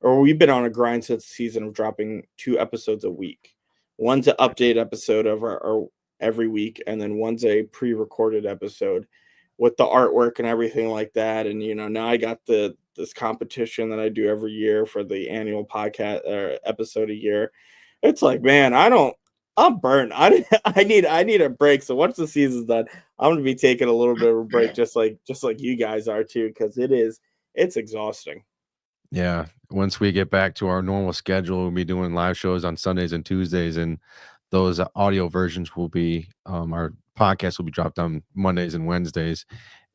we've been on a grind since the season of dropping 2 episodes a week. One's an update episode of our every week, and then one's a pre-recorded episode with the artwork and everything like that. And now I got this competition that I do every year for the annual podcast or episode a year. It's like, man, I'm burnt. I need a break. So once the season's done, I'm gonna be taking a little bit of a break, just like you guys are too, because it's exhausting. Yeah. Once we get back to our normal schedule, we'll be doing live shows on Sundays and Tuesdays, and those audio versions will be our podcast will be dropped on Mondays and Wednesdays.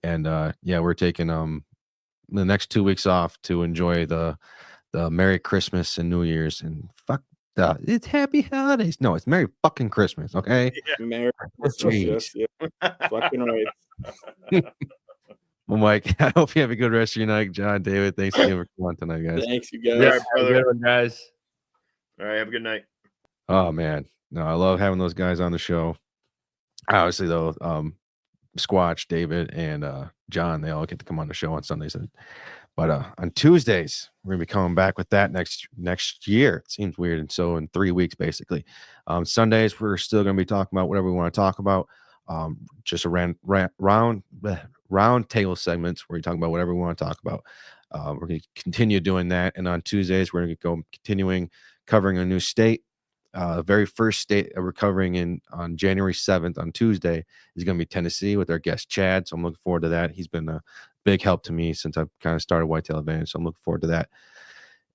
And we're taking the next 2 weeks off to enjoy the Merry Christmas and New Year's, and it's Happy Holidays. No, it's Merry fucking Christmas. Okay. Yeah. Merry Christmas. Yeah. Fucking right. Well, Mike, I hope you have a good rest of your night. John, David, thanks again for coming on tonight, guys. Thanks, you guys. All right, brother. Good one, guys. All right, have a good night. Oh man, no, I love having those guys on the show. Obviously, though, Squatch, David, and John, they all get to come on the show on Sundays. But on Tuesdays, we're gonna be coming back with that next year. It seems weird, and so in 3 weeks, basically. Sundays, we're still gonna be talking about whatever we want to talk about. Just a round table segments where we talk about whatever we want to talk about. We're going to continue doing that, and on Tuesdays we're going to go continuing covering a new state. Very first state we're covering on January 7th on Tuesday is going to be Tennessee with our guest Chad. So I'm looking forward to that. He's been a big help to me since I've kind of started Whitetail Advantage. So I'm looking forward to that.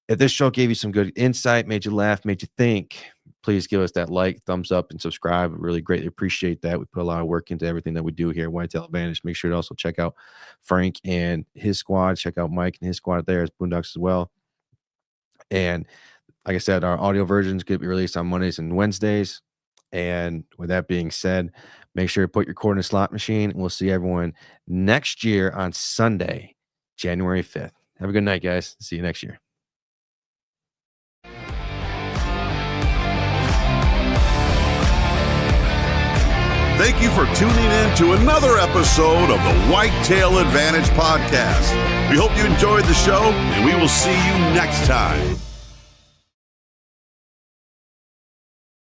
If this show gave you some good insight, made you laugh, made you think, please give us that like, thumbs up, and subscribe. I really greatly appreciate that. We put a lot of work into everything that we do here at Whitetail Advantage. Make sure to also check out Frank and his squad. Check out Mike and his squad there as Boondocks as well. And like I said, our audio versions get released on Mondays and Wednesdays. And with that being said, make sure to put your cord in a slot machine. And we'll see everyone next year on Sunday, January 5th. Have a good night, guys. See you next year. Thank you for tuning in to another episode of the Whitetail Advantage Podcast. We hope you enjoyed the show, and we will see you next time.